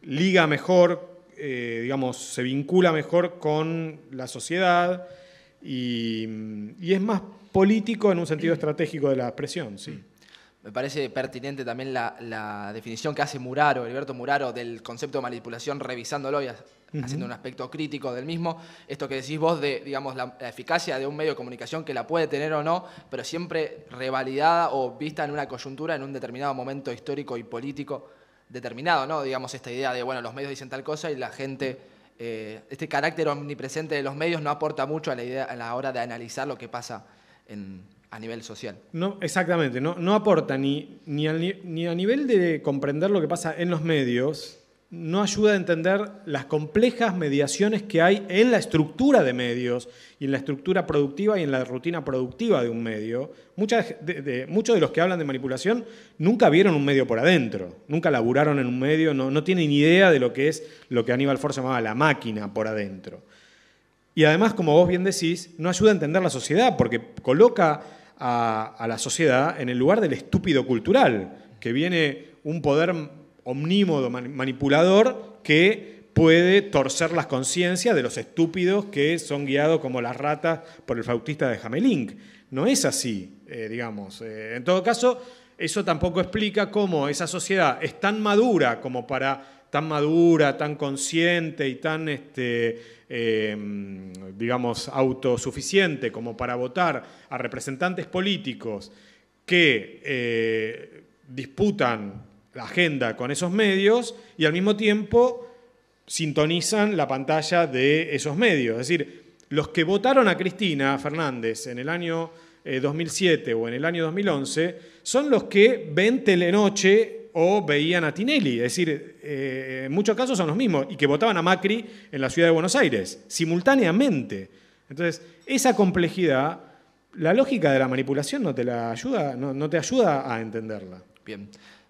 liga mejor, digamos, se vincula mejor con la sociedad y es más político en un sentido estratégico de la expresión, sí. Me parece pertinente también la definición que hace Muraro, Heriberto Muraro, del concepto de manipulación, revisándolo y haciendo un aspecto crítico del mismo. Esto que decís vos de, digamos, la eficacia de un medio de comunicación que la puede tener o no, pero siempre revalidada o vista en una coyuntura, en un determinado momento histórico y político determinado, ¿no? Digamos, esta idea de, bueno, los medios dicen tal cosa y la gente... este carácter omnipresente de los medios no aporta mucho a la idea a la hora de analizar lo que pasa a nivel social. No, exactamente, no aporta ni a nivel de comprender lo que pasa en los medios, no ayuda a entender las complejas mediaciones que hay en la estructura de medios y en la estructura productiva y en la rutina productiva de un medio. Muchos de los que hablan de manipulación nunca vieron un medio por adentro, nunca laburaron en un medio, no tienen idea de lo que es lo que Aníbal Force llamaba la máquina por adentro. Y además, como vos bien decís, no ayuda a entender la sociedad porque coloca a la sociedad en el lugar del estúpido cultural, que viene un poder omnímodo, manipulador, que puede torcer las conciencias de los estúpidos que son guiados como las ratas por el flautista de Hamelink. No es así, digamos. En todo caso, eso tampoco explica cómo esa sociedad es tan madura, tan consciente y tan, digamos, autosuficiente como para votar a representantes políticos que disputan la agenda con esos medios y al mismo tiempo sintonizan la pantalla de esos medios. Es decir, los que votaron a Cristina Fernández en el año 2007 o en el año 2011 son los que ven Telenoche o veían a Tinelli. Es decir, en muchos casos son los mismos y que votaban a Macri en la ciudad de Buenos Aires, simultáneamente. Entonces, esa complejidad, la lógica de la manipulación no te ayuda a entenderla. Bien.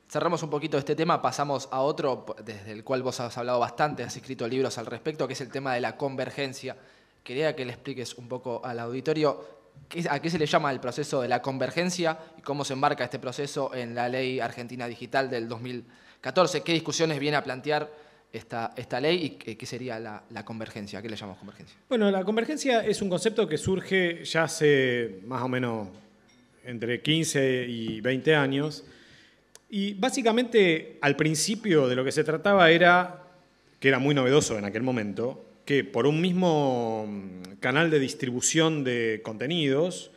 Cerramos un poquito este tema, pasamos a otro desde el cual vos has hablado bastante, has escrito libros al respecto, que es el tema de la convergencia. Quería que le expliques un poco al auditorio a qué se le llama el proceso de la convergencia y cómo se enmarca este proceso en la Ley Argentina Digital del 2014. ¿Qué discusiones viene a plantear esta ley y qué sería la convergencia? ¿A qué le llamamos convergencia? Bueno, la convergencia es un concepto que surge ya hace más o menos entre 15 y 20 años. Y básicamente al principio de lo que se trataba era, que era muy novedoso en aquel momento, que por un mismo canal de distribución de contenidos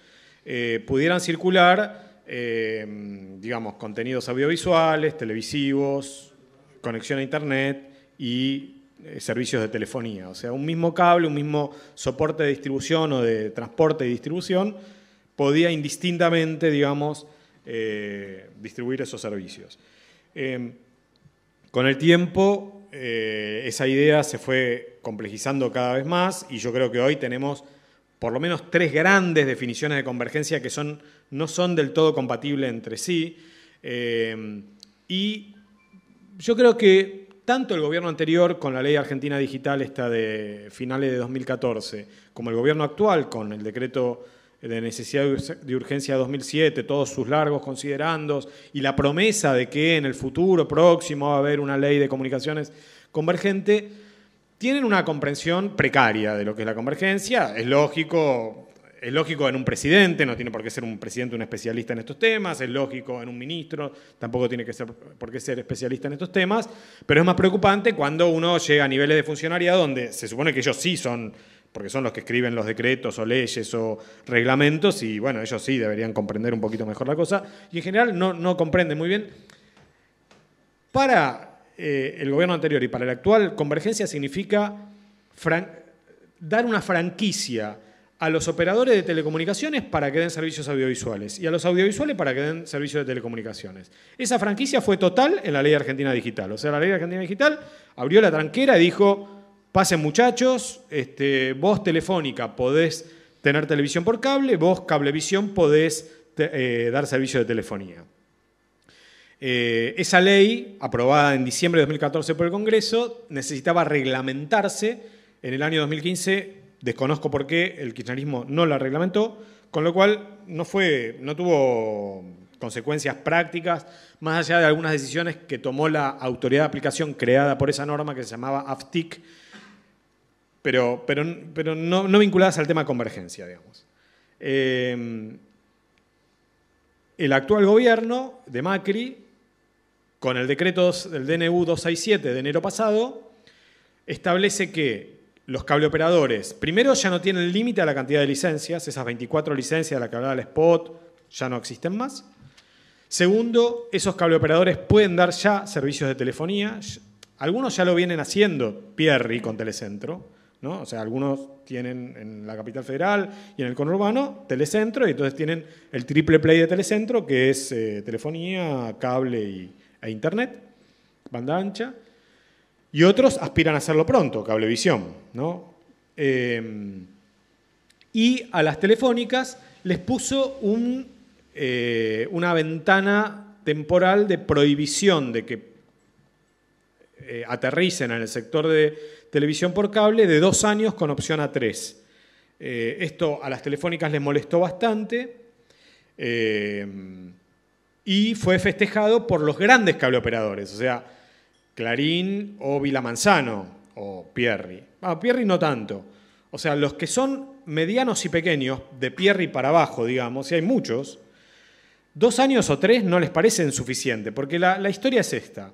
pudieran circular, digamos, contenidos audiovisuales, televisivos, conexión a Internet y servicios de telefonía. O sea, un mismo cable, un mismo soporte de distribución o de transporte y distribución podía indistintamente, digamos, distribuir esos servicios. Con el tiempo, esa idea se fue complejizando cada vez más y yo creo que hoy tenemos por lo menos 3 grandes definiciones de convergencia que no son del todo compatibles entre sí. Y yo creo que tanto el gobierno anterior con la Ley Argentina Digital, esta de finales de 2014, como el gobierno actual con el decreto de necesidad de urgencia 2007, todos sus largos considerandos y la promesa de que en el futuro próximo va a haber una ley de comunicaciones convergente, tienen una comprensión precaria de lo que es la convergencia. Es lógico en un presidente, no tiene por qué ser un presidente un especialista en estos temas, es lógico en un ministro, tampoco tiene por qué ser especialista en estos temas, pero es más preocupante cuando uno llega a niveles de funcionariado donde se supone que ellos sí son, porque son los que escriben los decretos o leyes o reglamentos, y bueno, ellos sí deberían comprender un poquito mejor la cosa, y en general no comprenden muy bien. Para el gobierno anterior y para el actual, convergencia significa dar una franquicia a los operadores de telecomunicaciones para que den servicios audiovisuales y a los audiovisuales para que den servicios de telecomunicaciones. Esa franquicia fue total en la Ley Argentina Digital. O sea, la Ley Argentina Digital abrió la tranquera y dijo: pasen muchachos, vos Telefónica podés tener televisión por cable, vos Cablevisión podés dar servicio de telefonía. Esa ley, aprobada en diciembre de 2014 por el Congreso, necesitaba reglamentarse. En el año 2015, desconozco por qué, el kirchnerismo no la reglamentó, con lo cual no tuvo consecuencias prácticas, más allá de algunas decisiones que tomó la autoridad de aplicación creada por esa norma que se llamaba AFTIC, pero no vinculadas al tema convergencia, digamos. El actual gobierno de Macri, con el decreto del DNU 267 de enero pasado, establece que los cableoperadores, primero, ya no tienen límite a la cantidad de licencias, esas 24 licencias de las que hablaba el spot ya no existen más. Segundo, esos cableoperadores pueden dar ya servicios de telefonía. Algunos ya lo vienen haciendo, Pierri con Telecentro, ¿no? O sea, algunos tienen en la capital federal y en el conurbano Telecentro, y entonces tienen el triple play de Telecentro, que es telefonía, cable e internet, banda ancha. Y otros aspiran a hacerlo pronto, Cablevisión, ¿no? Y a las telefónicas les puso una ventana temporal de prohibición de que aterricen en el sector de televisión por cable de 2 años con opción a 3. Esto a las telefónicas les molestó bastante y fue festejado por los grandes cableoperadores, o sea, Clarín o Vila Manzano o Pierri. Pierri no tanto. O sea, los que son medianos y pequeños, de Pierri para abajo, digamos, y hay muchos, 2 años o 3 no les parecen suficiente, porque la historia es esta.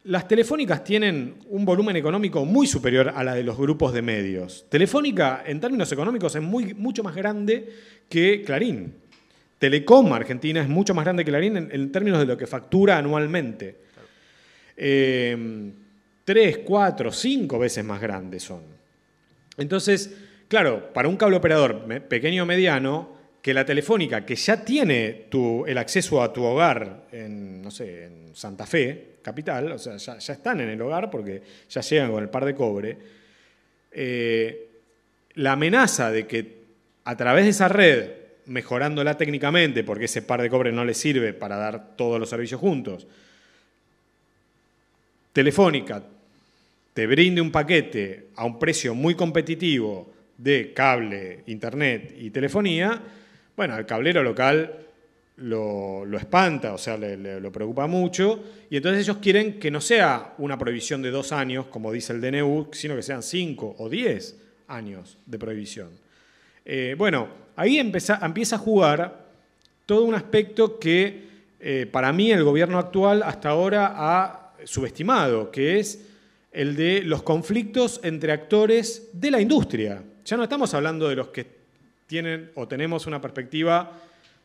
Las telefónicas tienen un volumen económico muy superior a la de los grupos de medios. Telefónica, en términos económicos, es mucho más grande que Clarín. Telecom Argentina es mucho más grande que Clarín en términos de lo que factura anualmente. 3, 4, 5 veces más grandes son. Entonces, claro, para un cable operador pequeño o mediano, que la Telefónica, que ya tiene el acceso a tu hogar en, no sé, en Santa Fe, capital, o sea, ya están en el hogar porque ya llegan con el par de cobre, la amenaza de que a través de esa red, mejorándola técnicamente, porque ese par de cobre no le sirve para dar todos los servicios juntos, Telefónica te brinde un paquete a un precio muy competitivo de cable, internet y telefonía, bueno, al cablero local lo espanta, o sea, lo preocupa mucho, y entonces ellos quieren que no sea una prohibición de 2 años, como dice el DNU, sino que sean 5 o 10 años de prohibición. Bueno, ahí empieza a jugar todo un aspecto que para mí el gobierno actual hasta ahora ha subestimado, que es el de los conflictos entre actores de la industria. Ya no estamos hablando de los que tienen o tenemos una perspectiva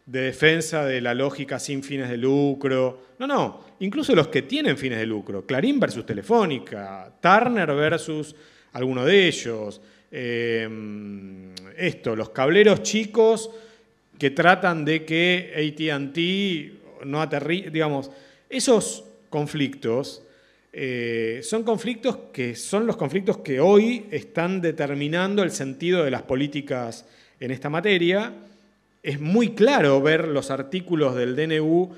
de defensa de la lógica sin fines de lucro. No, incluso los que tienen fines de lucro. Clarín versus Telefónica, Turner versus alguno de ellos. Los cableros chicos que tratan de que AT&T no aterrice, digamos, esos conflictos son conflictos que son los conflictos que hoy están determinando el sentido de las políticas en esta materia. Es muy claro ver los artículos del DNU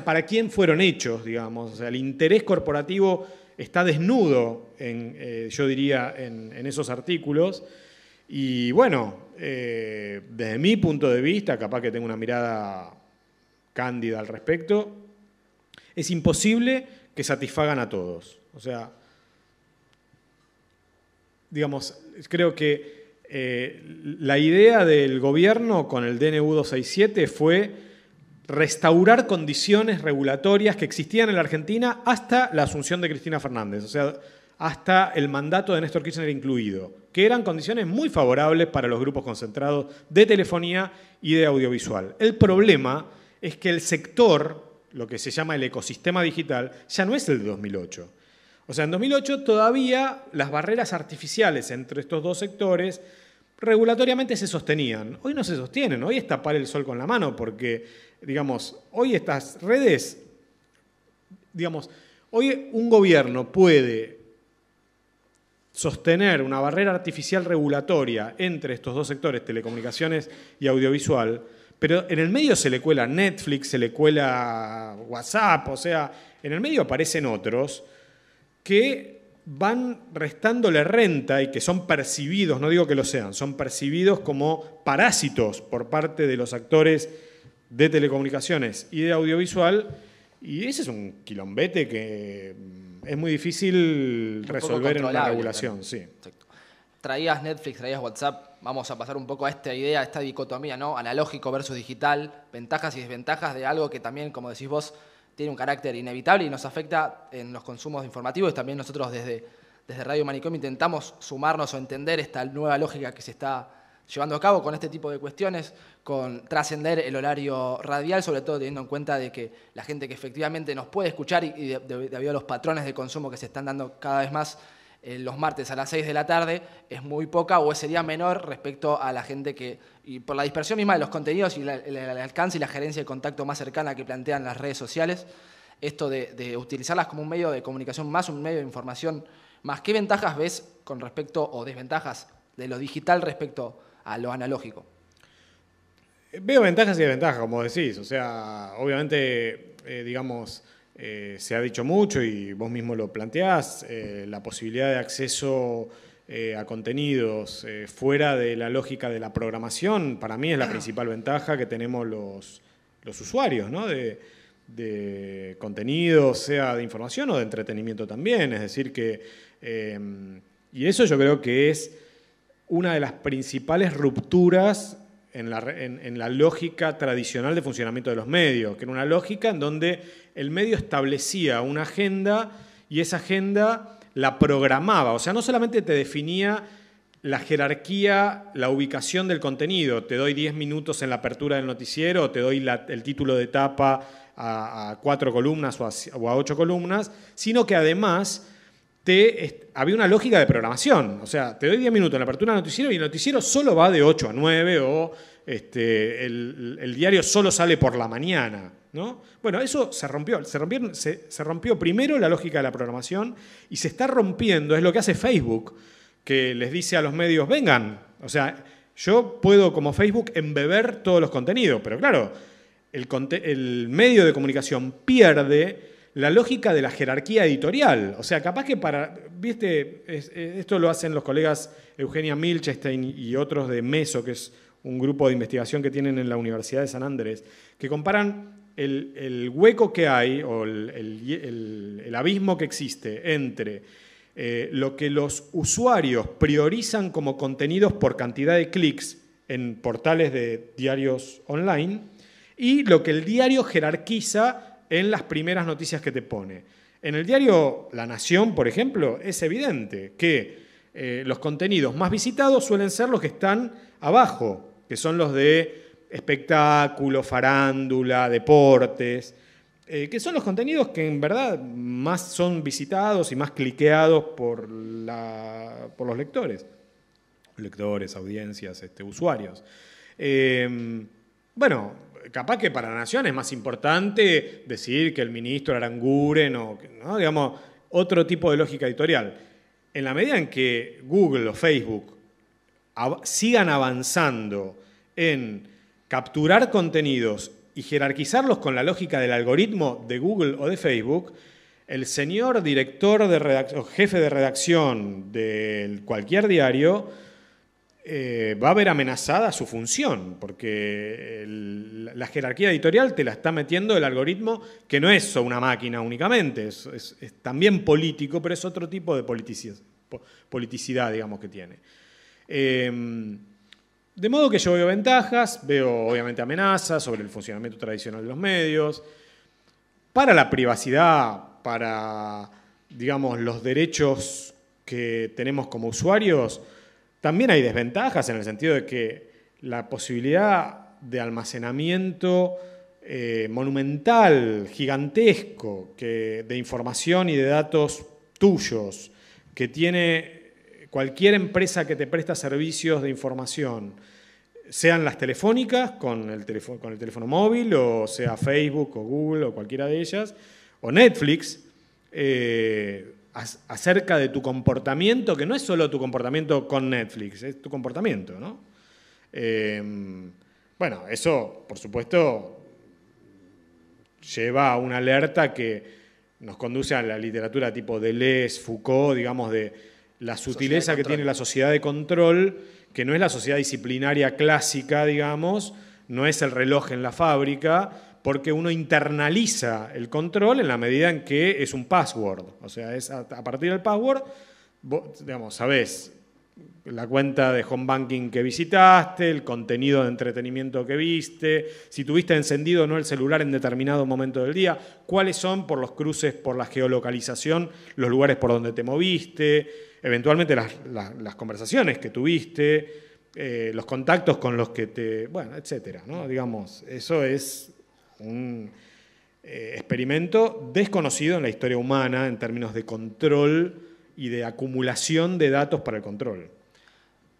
para quién fueron hechos, digamos. O sea, el interés corporativo está desnudo, yo diría, en esos artículos. Y bueno, desde mi punto de vista, capaz que tengo una mirada cándida al respecto, es imposible que satisfagan a todos. O sea, digamos, creo que la idea del gobierno con el DNU 267 fue restaurar condiciones regulatorias que existían en la Argentina hasta la asunción de Cristina Fernández, o sea, hasta el mandato de Néstor Kirchner incluido, que eran condiciones muy favorables para los grupos concentrados de telefonía y de audiovisual. El problema es que el sector, lo que se llama el ecosistema digital, ya no es el de 2008. O sea, en 2008 todavía las barreras artificiales entre estos dos sectores regulatoriamente se sostenían. Hoy no se sostienen, hoy es tapar el sol con la mano, porque, digamos, hoy estas redes, digamos, hoy un gobierno puede sostener una barrera artificial regulatoria entre estos dos sectores, telecomunicaciones y audiovisual, pero en el medio se le cuela Netflix, se le cuela WhatsApp, o sea, en el medio aparecen otros que van restándole renta y que son percibidos, no digo que lo sean, son percibidos como parásitos por parte de los actores de telecomunicaciones y de audiovisual, y ese es un quilombete que es muy difícil resolver en una regulación. Sí. Exacto. Traías Netflix, traías WhatsApp, vamos a pasar un poco a esta idea, a esta dicotomía, ¿no? Analógico versus digital, ventajas y desventajas de algo que también, como decís vos, tiene un carácter inevitable y nos afecta en los consumos informativos. También nosotros desde Radio Manicomio intentamos sumarnos o entender esta nueva lógica que se está llevando a cabo con este tipo de cuestiones, con trascender el horario radial, sobre todo teniendo en cuenta de que la gente que efectivamente nos puede escuchar y debido a los patrones de consumo que se están dando cada vez más los martes a las 6 de la tarde, es muy poca o sería menor respecto a la gente que, y por la dispersión misma de los contenidos y el alcance y la gerencia de contacto más cercana que plantean las redes sociales, esto de utilizarlas como un medio de comunicación más, un medio de información más. ¿Qué ventajas ves con respecto o desventajas de lo digital respecto a lo analógico? Veo ventajas y desventajas, como decís. O sea, obviamente, digamos, se ha dicho mucho y vos mismo lo planteás, la posibilidad de acceso a contenidos fuera de la lógica de la programación, para mí es la principal ventaja que tenemos los usuarios, ¿no? de contenido, sea de información o de entretenimiento también. Es decir que, y eso yo creo que es una de las principales rupturas en la lógica tradicional de funcionamiento de los medios, que era una lógica en donde el medio establecía una agenda y esa agenda la programaba. O sea, no solamente te definía la jerarquía, la ubicación del contenido, te doy 10 minutos en la apertura del noticiero, o te doy el título de etapa a 4 columnas o a 8 columnas, sino que además había una lógica de programación. O sea, te doy 10 minutos en la apertura del noticiero y el noticiero solo va de 8 a 9 o el diario solo sale por la mañana, ¿no? Bueno, eso se rompió primero la lógica de la programación y se está rompiendo, es lo que hace Facebook, que les dice a los medios, vengan, o sea, yo puedo como Facebook embeber todos los contenidos, pero claro, el medio de comunicación pierde la lógica de la jerarquía editorial. O sea, capaz que viste, esto lo hacen los colegas Eugenia Milchestein y otros de MESO, que es un grupo de investigación que tienen en la Universidad de San Andrés, que comparan el hueco que hay o el abismo que existe entre lo que los usuarios priorizan como contenidos por cantidad de clics en portales de diarios online y lo que el diario jerarquiza en las primeras noticias que te pone. En el diario La Nación, por ejemplo, es evidente que los contenidos más visitados suelen ser los que están abajo, que son los de espectáculo, farándula, deportes, que son los contenidos que en verdad más son visitados y más cliqueados por los lectores, audiencias, usuarios. Bueno, capaz que para la Nación es más importante decir que el ministro Aranguren o, ¿no? Digamos, otro tipo de lógica editorial. En la medida en que Google o Facebook sigan avanzando en capturar contenidos y jerarquizarlos con la lógica del algoritmo de Google o de Facebook, el señor director o jefe de redacción de cualquier diario va a ver amenazada su función, porque la jerarquía editorial te la está metiendo el algoritmo, que no es una máquina únicamente, es también político, pero es otro tipo de politicidad, digamos, que tiene. De modo que yo veo ventajas, veo obviamente amenazas sobre el funcionamiento tradicional de los medios, para la privacidad, para, digamos, los derechos que tenemos como usuarios. También hay desventajas en el sentido de que la posibilidad de almacenamiento monumental, gigantesco, de información y de datos tuyos, que tiene cualquier empresa que te presta servicios de información, sean las telefónicas con el teléfono móvil, o sea Facebook o Google o cualquiera de ellas, o Netflix, acerca de tu comportamiento, que no es solo tu comportamiento con Netflix, es tu comportamiento, ¿no? Bueno, eso, por supuesto, lleva a una alerta que nos conduce a la literatura tipo Deleuze, Foucault, digamos, de la sutileza que tiene la sociedad de control, que no es la sociedad disciplinaria clásica, digamos, no es el reloj en la fábrica, porque uno internaliza el control en la medida en que es un password. O sea, es a partir del password, vos, digamos, sabés la cuenta de home banking que visitaste, el contenido de entretenimiento que viste, si tuviste encendido o no el celular en determinado momento del día, cuáles son, por los cruces, por la geolocalización, los lugares por donde te moviste, eventualmente las conversaciones que tuviste, los contactos con los que bueno, etcétera, ¿no? Digamos, eso es un experimento desconocido en la historia humana en términos de control y de acumulación de datos para el control.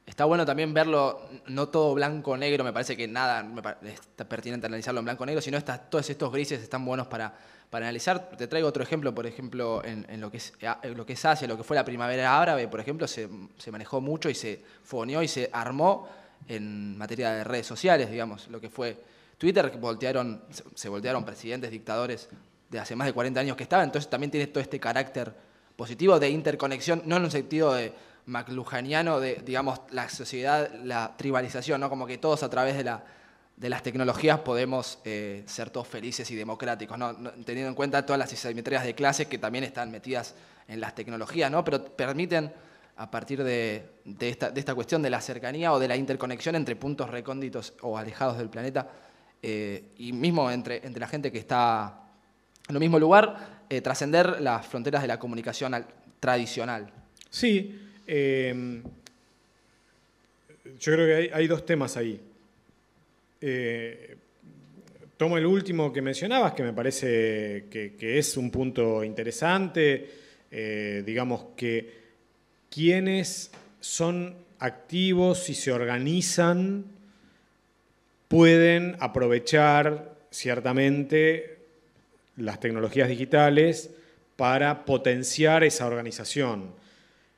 Está bueno también verlo, no todo blanco o negro, me parece que nada está pertinente analizarlo en blanco o negro, sino todos estos grises están buenos para analizar. Te traigo otro ejemplo, por ejemplo, en lo que es Asia, lo que fue la primavera árabe, por ejemplo, se manejó mucho y se fogoneó y se armó en materia de redes sociales, digamos, lo que fue Twitter, se voltearon presidentes, dictadores de hace más de 40 años que estaban, entonces también tiene todo este carácter positivo de interconexión, no en un sentido de McLuhaniano, de, digamos, la sociedad, la tribalización, ¿no? Como que todos a través de las tecnologías podemos ser todos felices y democráticos, ¿no? Teniendo en cuenta todas las asimetrías de clases que también están metidas en las tecnologías, ¿no? Pero permiten, a partir de esta cuestión de la cercanía o de la interconexión entre puntos recónditos o alejados del planeta, y mismo entre la gente que está en el mismo lugar, trascender las fronteras de la comunicación tradicional. Sí, yo creo que hay dos temas ahí. tomo el último que mencionabas, que me parece que es un punto interesante. Digamos que quienes son activos y se organizan pueden aprovechar ciertamente las tecnologías digitales para potenciar esa organización.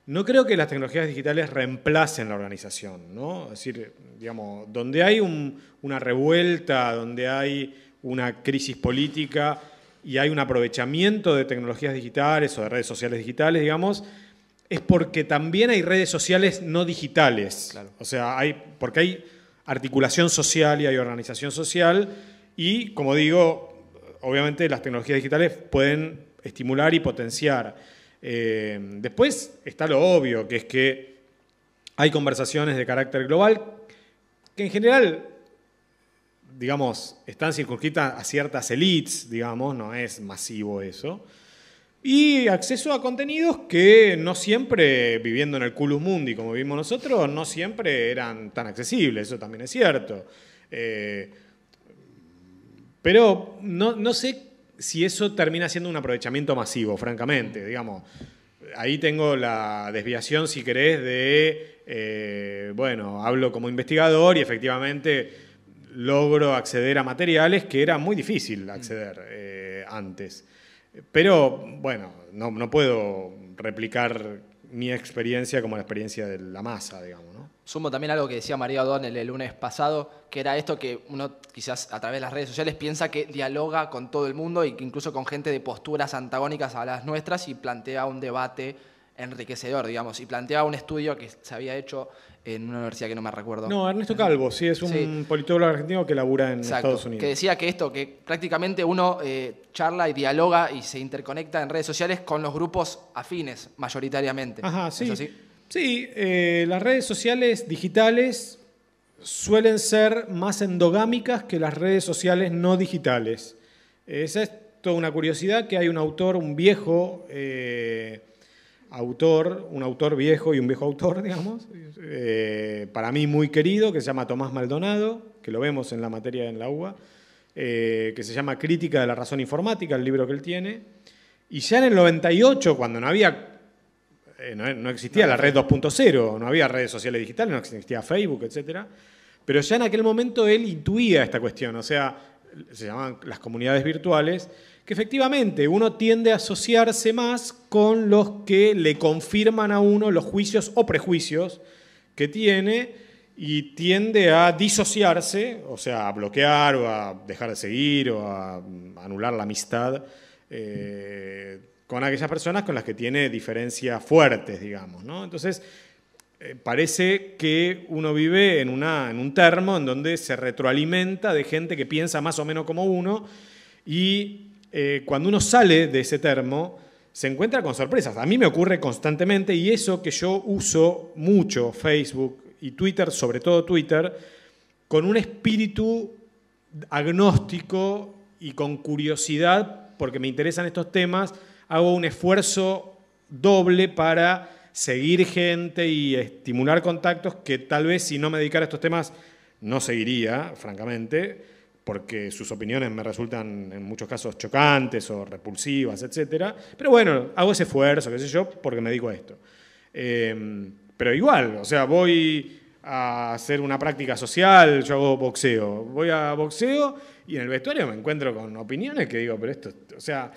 No creo que las tecnologías digitales reemplacen la organización, ¿no? Es decir, digamos, donde hay una revuelta, donde hay una crisis política y hay un aprovechamiento de tecnologías digitales o de redes sociales digitales, digamos, es porque también hay redes sociales no digitales. Claro. O sea, porque hay articulación social y hay organización social y, como digo, obviamente las tecnologías digitales pueden estimular y potenciar. Después está lo obvio, que es que hay conversaciones de carácter global que en general, digamos, están circunscritas a ciertas élites, digamos, no es masivo eso. Y acceso a contenidos que no siempre, viviendo en el culus mundi como vivimos nosotros, no siempre eran tan accesibles, eso también es cierto. Pero no sé si eso termina siendo un aprovechamiento masivo, francamente. Digamos, ahí tengo la desviación, si querés, de, bueno, hablo como investigador y efectivamente logro acceder a materiales que era muy difícil acceder antes. Pero, bueno, no puedo replicar mi experiencia como la experiencia de la masa, digamos, ¿no? Sumo también algo que decía María O'Donnell el lunes pasado, que era esto que uno quizás a través de las redes sociales piensa que dialoga con todo el mundo y que incluso con gente de posturas antagónicas a las nuestras y plantea un debate enriquecedor, digamos, y plantea un estudio que se había hecho en una universidad que no me recuerdo. No, Ernesto Calvo, sí, es un politólogo argentino que labura en Estados Unidos. Que decía que que prácticamente uno charla y dialoga y se interconecta en redes sociales con los grupos afines, mayoritariamente. Ajá, sí. ¿Es así? Sí, las redes sociales digitales suelen ser más endogámicas que las redes sociales no digitales. Esa es toda una curiosidad, que hay un autor, un viejo un autor viejo y un viejo autor, digamos, para mí muy querido, que se llama Tomás Maldonado, que lo vemos en la materia en la UBA, que se llama Crítica de la razón informática, el libro que él tiene. Y ya en el 98, cuando no existía la red 2.0, no había redes sociales digitales, no existía Facebook, etc. Pero ya en aquel momento él intuía esta cuestión, o sea, se llamaban las comunidades virtuales, que efectivamente uno tiende a asociarse más con los que le confirman a uno los juicios o prejuicios que tiene y tiende a disociarse, o sea, a bloquear o a dejar de seguir o a anular la amistad con aquellas personas con las que tiene diferencias fuertes, digamos, ¿no? Entonces, parece que uno vive en un termo en donde se retroalimenta de gente que piensa más o menos como uno y cuando uno sale de ese termo se encuentra con sorpresas. A mí me ocurre constantemente y eso que yo uso mucho Facebook y Twitter, sobre todo Twitter, con un espíritu agnóstico y con curiosidad porque me interesan estos temas, hago un esfuerzo doble para seguir gente y estimular contactos que tal vez si no me dedicara a estos temas no seguiría, francamente, porque sus opiniones me resultan en muchos casos chocantes o repulsivas, etc. Pero bueno, hago ese esfuerzo, qué sé yo, porque me dedico a esto. Pero igual, o sea, voy a hacer una práctica social, yo hago boxeo. Voy a boxeo y en el vestuario me encuentro con opiniones que digo, pero esto, o sea,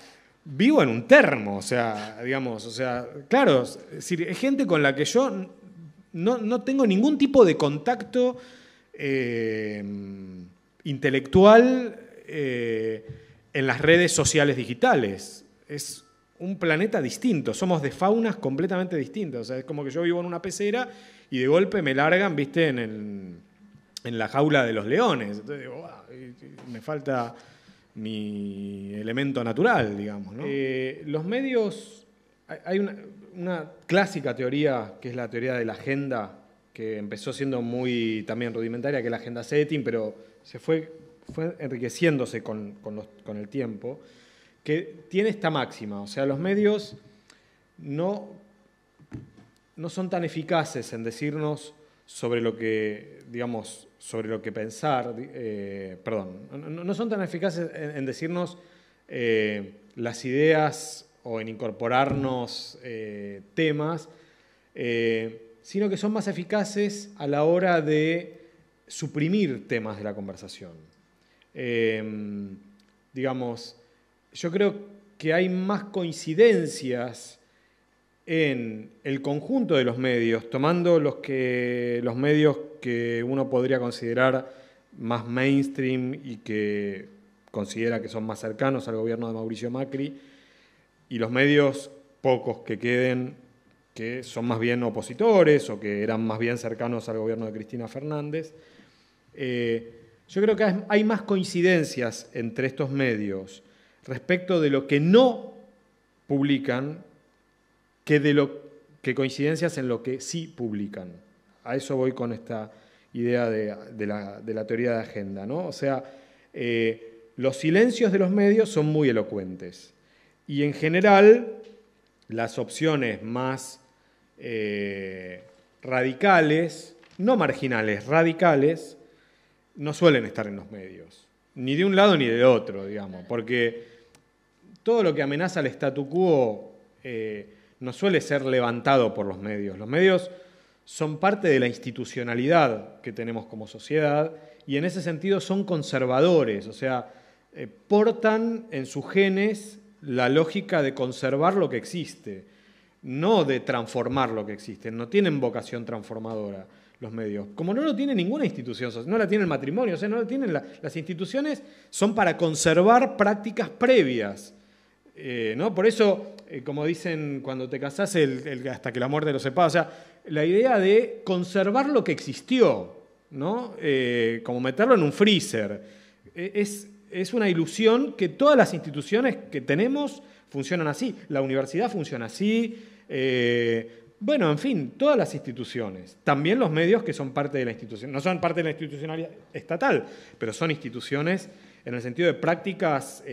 vivo en un termo, o sea, digamos, o sea, claro, es decir, es gente con la que yo no tengo ningún tipo de contacto intelectual en las redes sociales digitales. Es un planeta distinto, somos de faunas completamente distintas. O sea, es como que yo vivo en una pecera y de golpe me largan, viste, en la jaula de los leones. Entonces digo, wow, me falta mi elemento natural, digamos, ¿no? Los medios, hay una clásica teoría, que es la teoría de la agenda, que empezó siendo muy también rudimentaria, que es la agenda setting, pero se fue enriqueciéndose con el tiempo, que tiene esta máxima, o sea, los medios no son tan eficaces en decirnos sobre lo que, digamos, sobre lo que pensar, no son tan eficaces en decirnos las ideas o en incorporarnos temas, sino que son más eficaces a la hora de suprimir temas de la conversación. Digamos, yo creo que hay más coincidencias en el conjunto de los medios, tomando los medios que uno podría considerar más mainstream y que considera que son más cercanos al gobierno de Mauricio Macri, y los medios pocos que queden que son más bien opositores o que eran más bien cercanos al gobierno de Cristina Fernández. Yo creo que hay más coincidencias entre estos medios respecto de lo que no publican que coincidencias en lo que sí publican. A eso voy con esta idea de la teoría de agenda, ¿no? O sea, los silencios de los medios son muy elocuentes y en general las opciones más radicales, no marginales, radicales, no suelen estar en los medios, ni de un lado ni del otro, digamos, porque todo lo que amenaza al statu quo no suele ser levantado por los medios. Los medios son parte de la institucionalidad que tenemos como sociedad y en ese sentido son conservadores, o sea, portan en sus genes la lógica de conservar lo que existe, no de transformar lo que existe. No tienen vocación transformadora los medios. Como no lo tiene ninguna institución, no la tiene el matrimonio, o sea, no la tienen las instituciones, son para conservar prácticas previas. ¿No? Por eso, como dicen cuando te casás, hasta que la muerte los separa, o sea, la idea de conservar lo que existió, ¿no? Como meterlo en un freezer. Es una ilusión que todas las instituciones que tenemos funcionan así. La universidad funciona así. Bueno, en fin, todas las instituciones. También los medios que son parte de la institución. No son parte de la institucionalidad estatal, pero son instituciones en el sentido de prácticas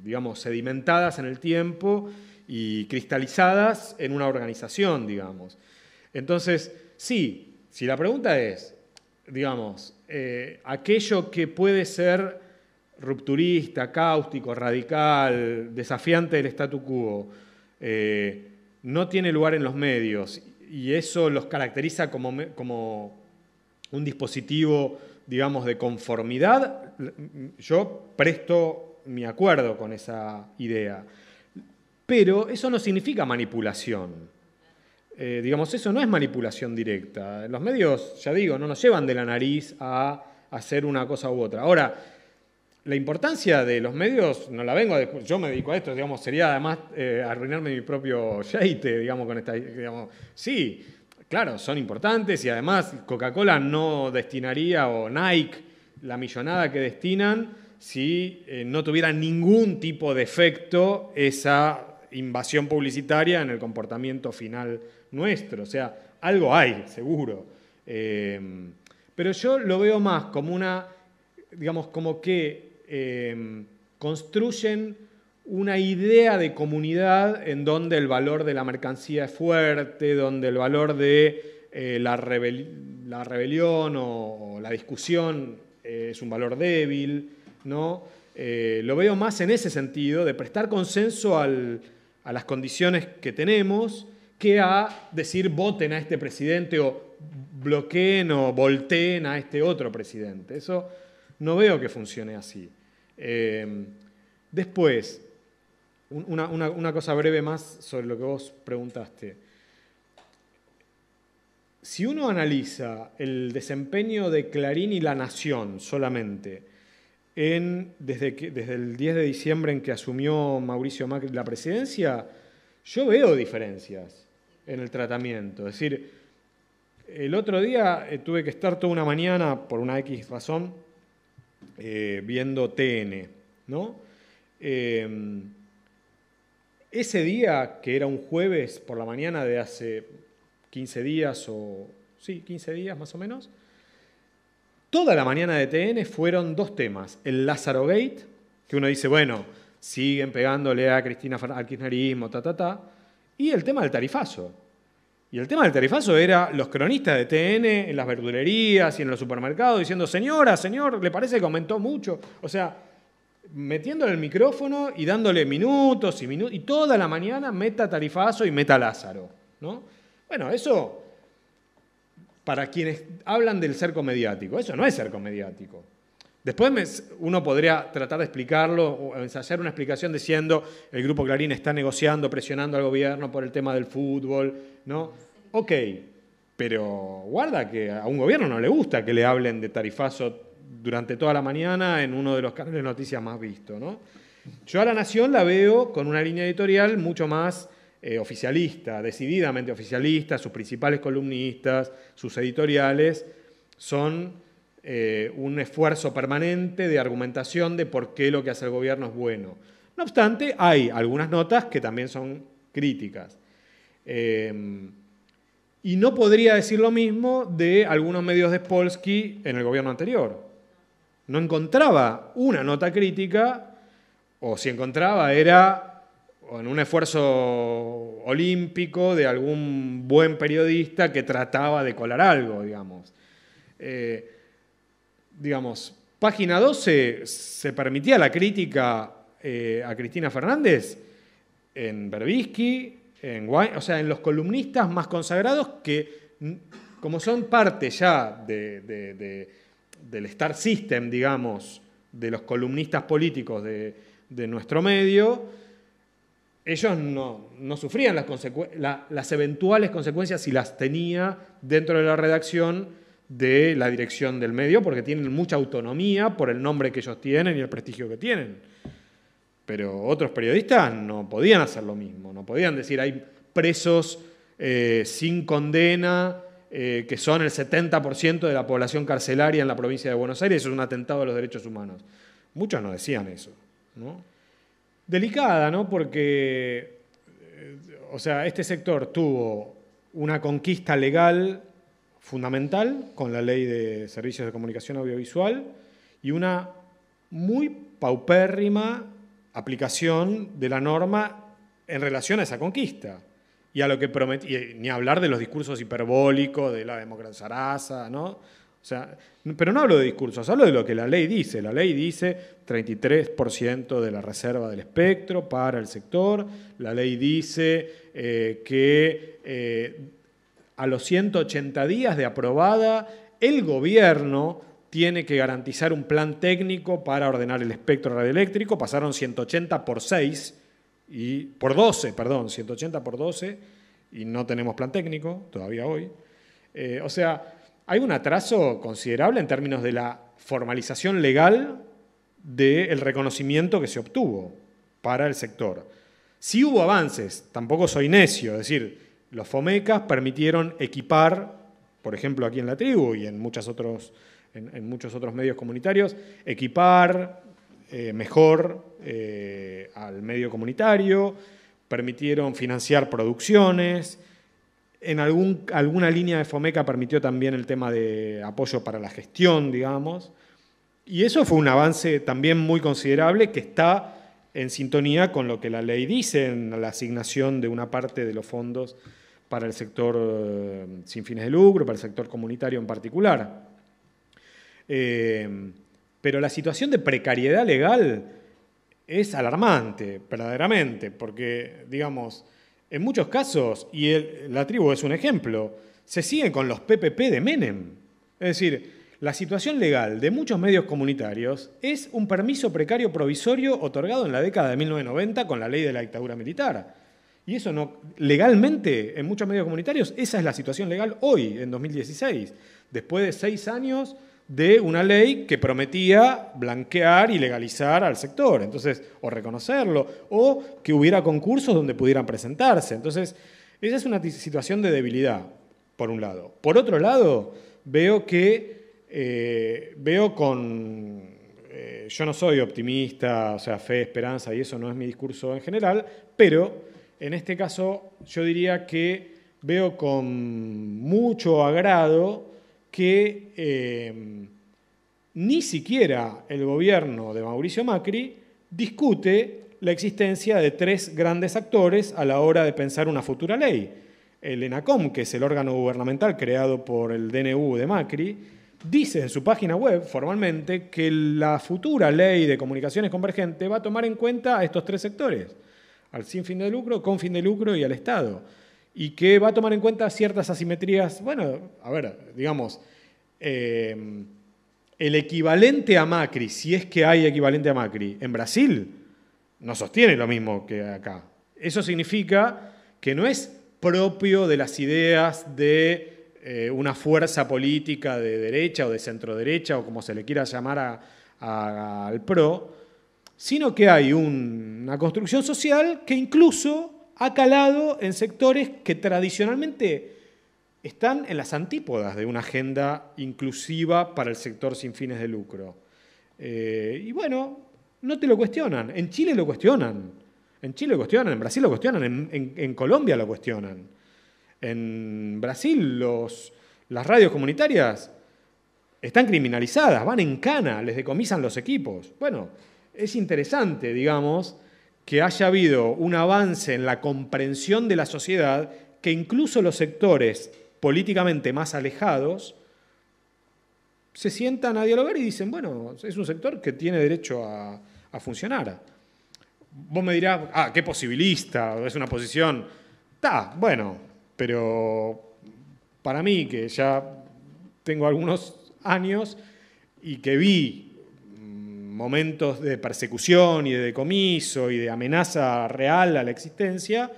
digamos, sedimentadas en el tiempo y cristalizadas en una organización, digamos. Entonces, sí, si la pregunta es, digamos, aquello que puede ser rupturista, cáustico, radical, desafiante del statu quo, no tiene lugar en los medios y eso los caracteriza como un dispositivo, digamos, de conformidad, yo presto mi acuerdo con esa idea. Pero eso no significa manipulación. Digamos, eso no es manipulación directa. Los medios, ya digo, no nos llevan de la nariz a hacer una cosa u otra. Ahora, la importancia de los medios, no la vengo a... Yo me dedico a esto, digamos, sería además arruinarme mi propio yeite, digamos, con esta... Digamos, sí, claro, son importantes y además Coca-Cola no destinaría, o Nike, la millonada que destinan, si no tuviera ningún tipo de efecto esa invasión publicitaria en el comportamiento final nuestro. O sea, algo hay, seguro. Pero yo lo veo más como una, digamos, como que construyen una idea de comunidad en donde el valor de la mercancía es fuerte, donde el valor de la rebelión o la discusión es un valor débil, ¿no? Lo veo más en ese sentido, de prestar consenso a las condiciones que tenemos, que a decir voten a este presidente o bloqueen o volteen a este otro presidente. Eso no veo que funcione así. Después, una cosa breve más sobre lo que vos preguntaste. Si uno analiza el desempeño de Clarín y La Nación solamente, desde el 10 de diciembre en que asumió Mauricio Macri la presidencia, yo veo diferencias en el tratamiento. Es decir, el otro día tuve que estar toda una mañana, por una X razón, viendo TN, ¿no? Ese día, que era un jueves por la mañana de hace 15 días, 15 días más o menos, toda la mañana de TN fueron dos temas. El Lázaro Gate, que uno dice, bueno, siguen pegándole a Cristina al kirchnerismo, y el tema del tarifazo. Y el tema del tarifazo era los cronistas de TN en las verdulerías y en los supermercados diciendo, señora, señor, ¿le parece que aumentó mucho? O sea, metiéndole el micrófono y dándole minutos y toda la mañana meta tarifazo y meta Lázaro, ¿no? Bueno, eso, para quienes hablan del cerco mediático, eso no es cerco mediático. Después uno podría tratar de explicarlo o ensayar una explicación diciendo el Grupo Clarín está negociando, presionando al gobierno por el tema del fútbol, ¿no? Ok, pero guarda que a un gobierno no le gusta que le hablen de tarifazo durante toda la mañana en uno de los canales de noticias más vistos, ¿no? Yo a La Nación la veo con una línea editorial mucho más oficialista, decididamente oficialista, sus principales columnistas, sus editoriales son un esfuerzo permanente de argumentación de por qué lo que hace el gobierno es bueno. No obstante, hay algunas notas que también son críticas. Y no podría decir lo mismo de algunos medios de Spolsky en el gobierno anterior. No encontraba una nota crítica, o si encontraba era en un esfuerzo olímpico de algún buen periodista que trataba de colar algo, digamos. Página 12 se permitía la crítica a Cristina Fernández en Berbisky, o sea, en los columnistas más consagrados que, como son parte ya del Star System, digamos, de los columnistas políticos de nuestro medio, ellos no sufrían las eventuales consecuencias si las tenía dentro de la redacción de la dirección del medio, porque tienen mucha autonomía por el nombre que ellos tienen y el prestigio que tienen. Pero otros periodistas no podían hacer lo mismo, no podían decir hay presos sin condena que son el 70% de la población carcelaria en la provincia de Buenos Aires, eso es un atentado a los derechos humanos. Muchos no decían eso, ¿no? Delicada, ¿no? Porque este sector tuvo una conquista legal fundamental con la Ley de Servicios de Comunicación Audiovisual y una muy paupérrima aplicación de la norma en relación a esa conquista y a lo que prometía, ni hablar de los discursos hiperbólicos de la democracia Sarasa, ¿no? O sea, pero no hablo de discursos, hablo de lo que la ley dice. La ley dice 33% de la reserva del espectro para el sector. La ley dice que a los 180 días de aprobada, el gobierno tiene que garantizar un plan técnico para ordenar el espectro radioeléctrico. Pasaron 180 por 6 y por 12, perdón, 180 por 12 y no tenemos plan técnico todavía hoy. O sea, hay un atraso considerable en términos de la formalización legal del reconocimiento que se obtuvo para el sector. Sí hubo avances, tampoco soy necio, es decir, los FOMECAS permitieron equipar, por ejemplo aquí en La Tribu y en muchos otros medios comunitarios, equipar mejor al medio comunitario, permitieron financiar producciones. En alguna línea de FOMECA permitió también el tema de apoyo para la gestión, digamos. Y eso fue un avance también muy considerable que está en sintonía con lo que la ley dice en la asignación de una parte de los fondos para el sector sin fines de lucro, para el sector comunitario en particular. Pero la situación de precariedad legal es alarmante, verdaderamente, porque, digamos, en muchos casos, y La Tribu es un ejemplo, se siguen con los PPP de Menem. Es decir, la situación legal de muchos medios comunitarios es un permiso precario provisorio otorgado en la década de 1990 con la ley de la dictadura militar. Y eso no, legalmente, en muchos medios comunitarios, esa es la situación legal hoy, en 2016, después de 6 años de una ley que prometía blanquear y legalizar al sector, entonces, o reconocerlo, o que hubiera concursos donde pudieran presentarse. Entonces, esa es una situación de debilidad, por un lado. Por otro lado, veo yo no soy optimista, o sea, fe, esperanza, y eso no es mi discurso en general, pero en este caso yo diría que veo con mucho agrado que ni siquiera el gobierno de Mauricio Macri discute la existencia de 3 grandes actores a la hora de pensar una futura ley. el ENACOM, que es el órgano gubernamental creado por el DNU de Macri, dice en su página web formalmente que la futura ley de comunicaciones convergente va a tomar en cuenta a estos tres sectores, al sin fin de lucro, con fin de lucro y al Estado, y que va a tomar en cuenta ciertas asimetrías. Bueno, a ver, digamos, el equivalente a Macri, si es que hay equivalente a Macri, en Brasil no sostiene lo mismo que acá. Eso significa que no es propio de las ideas de una fuerza política de derecha o de centroderecha o como se le quiera llamar al PRO, sino que hay una construcción social que incluso ha calado en sectores que tradicionalmente están en las antípodas de una agenda inclusiva para el sector sin fines de lucro. Y bueno, no te lo cuestionan. En Chile lo cuestionan. En Chile lo cuestionan, en Brasil lo cuestionan, en Colombia lo cuestionan. En Brasil las radios comunitarias están criminalizadas, van en cana, les decomisan los equipos. Bueno, es interesante, digamos, que haya habido un avance en la comprensión de la sociedad que incluso los sectores políticamente más alejados se sientan a dialogar y dicen, bueno, es un sector que tiene derecho a funcionar. Vos me dirás, qué posibilista, es una posición. Bueno, pero para mí, que ya tengo algunos años y que vi momentos de persecución y de decomiso y de amenaza real a la existencia,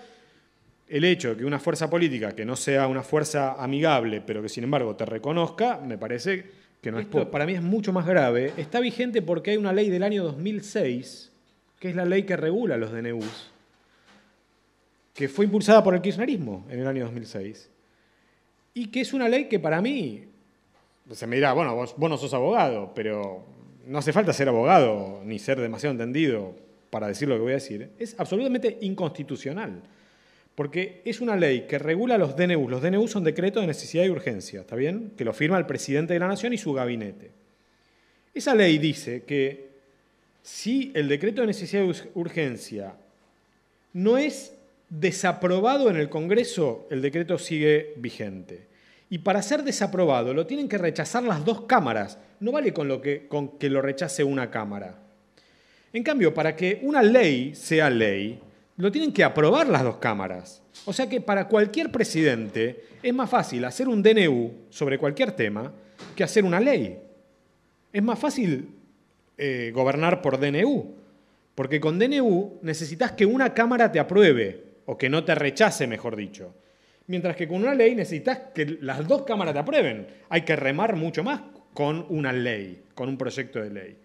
el hecho de que una fuerza política que no sea una fuerza amigable, pero que sin embargo te reconozca, me parece que no es poco. Para mí es mucho más grave. Está vigente porque hay una ley del año 2006, que es la ley que regula los DNUs, que fue impulsada por el kirchnerismo en el año 2006, y que es una ley que para mí, se me dirá, bueno, vos no sos abogado, pero no hace falta ser abogado ni ser demasiado entendido para decir lo que voy a decir, es absolutamente inconstitucional, porque es una ley que regula los DNUs. Los DNUs son decretos de necesidad y urgencia, ¿está bien? Que lo firma el presidente de la Nación y su gabinete. Esa ley dice que si el decreto de necesidad y urgencia no es desaprobado en el Congreso, el decreto sigue vigente. Y para ser desaprobado lo tienen que rechazar las dos cámaras. No vale con que lo rechace una cámara. En cambio, para que una ley sea ley, lo tienen que aprobar las dos cámaras. O sea que para cualquier presidente es más fácil hacer un DNU sobre cualquier tema que hacer una ley. Es más fácil gobernar por DNU, porque con DNU necesitas que una cámara te apruebe, o que no te rechace, mejor dicho. Mientras que con una ley necesitas que las dos cámaras te aprueben. Hay que remar mucho más con una ley, con un proyecto de ley.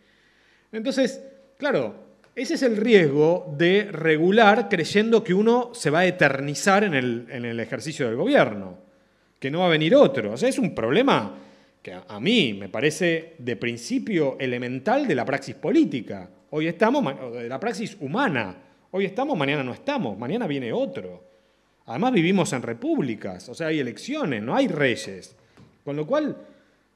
Entonces, claro, ese es el riesgo de regular creyendo que uno se va a eternizar en el ejercicio del gobierno, que no va a venir otro. O sea, es un problema que a mí me parece de principio elemental de la praxis política. Hoy estamos, de la praxis humana. Hoy estamos, mañana no estamos, mañana viene otro. Además vivimos en repúblicas, o sea, hay elecciones, no hay reyes. Con lo cual,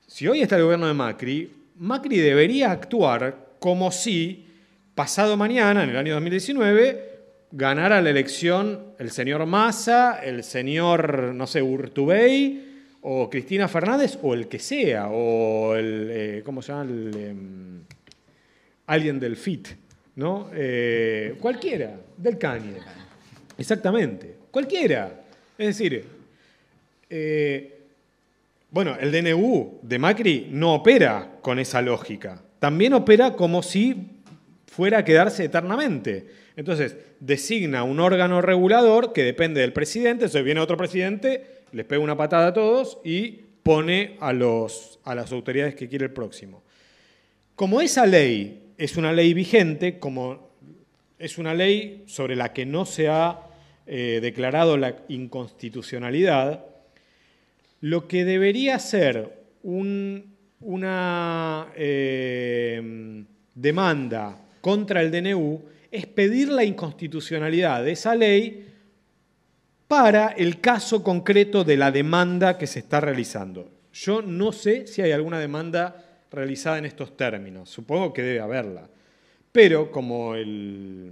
si hoy está el gobierno de Macri debería actuar como si pasado mañana, en el año 2019, ganara la elección el señor Massa, el señor, no sé, Urtubey, o Cristina Fernández, o el que sea, o el, ¿cómo se llama? Alguien del FIT. ¿No? Cualquiera, del Cañe. Exactamente, cualquiera. Es decir, bueno, el DNU de Macri no opera con esa lógica. También opera como si fuera a quedarse eternamente. Entonces, designa un órgano regulador que depende del presidente. Entonces viene otro presidente, les pega una patada a todos y pone a las autoridades que quiere el próximo. Como esa ley es una ley vigente, como es una ley sobre la que no se ha declarado la inconstitucionalidad, lo que debería ser una demanda contra el DNU es pedir la inconstitucionalidad de esa ley para el caso concreto de la demanda que se está realizando. Yo no sé si hay alguna demanda realizada en estos términos. Supongo que debe haberla. Pero como el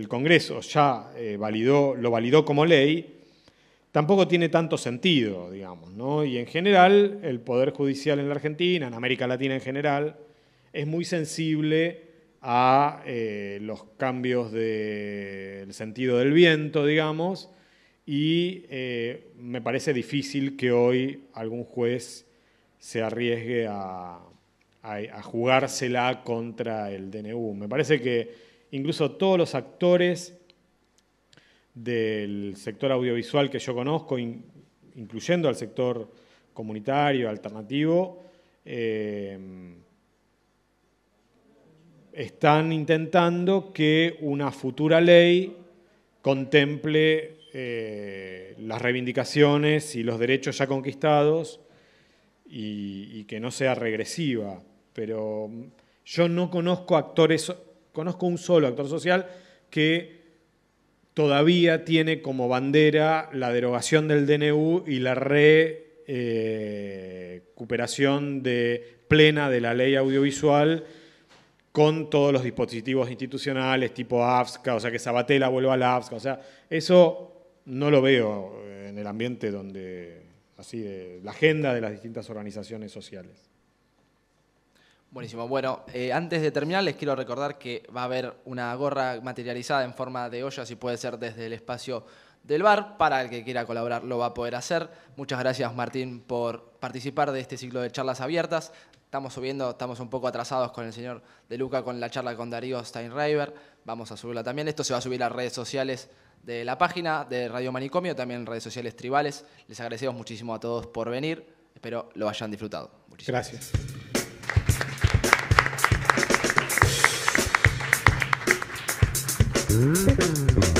Congreso ya lo validó como ley, tampoco tiene tanto sentido, digamos, ¿no? Y en general, el Poder Judicial en la Argentina, en América Latina en general, es muy sensible a los cambios del sentido del viento, digamos, y me parece difícil que hoy algún juez se arriesgue a jugársela contra el DNU. Me parece que incluso todos los actores del sector audiovisual que yo conozco, incluyendo al sector comunitario, alternativo, están intentando que una futura ley contemple las reivindicaciones y los derechos ya conquistados y que no sea regresiva. Pero yo no conozco actores, conozco un solo actor social que todavía tiene como bandera la derogación del DNU y la recuperación plena de la ley audiovisual con todos los dispositivos institucionales tipo AFSCA, o sea, que Sabatella vuelva a la AFSCA. O sea, eso no lo veo en el ambiente donde, así, de la agenda de las distintas organizaciones sociales. Buenísimo. Bueno, antes de terminar les quiero recordar que va a haber una gorra materializada en forma de olla, si puede ser desde el espacio del bar. Para el que quiera colaborar lo va a poder hacer. Muchas gracias, Martín, por participar de este ciclo de charlas abiertas. Estamos un poco atrasados con el señor De Luca con la charla con Darío Steinreiber. Vamos a subirla también. Esto se va a subir a las redes sociales de la página de Radio Manicomio, también en redes sociales tribales. Les agradecemos muchísimo a todos por venir. Espero lo hayan disfrutado. Muchísimas gracias. Gracias.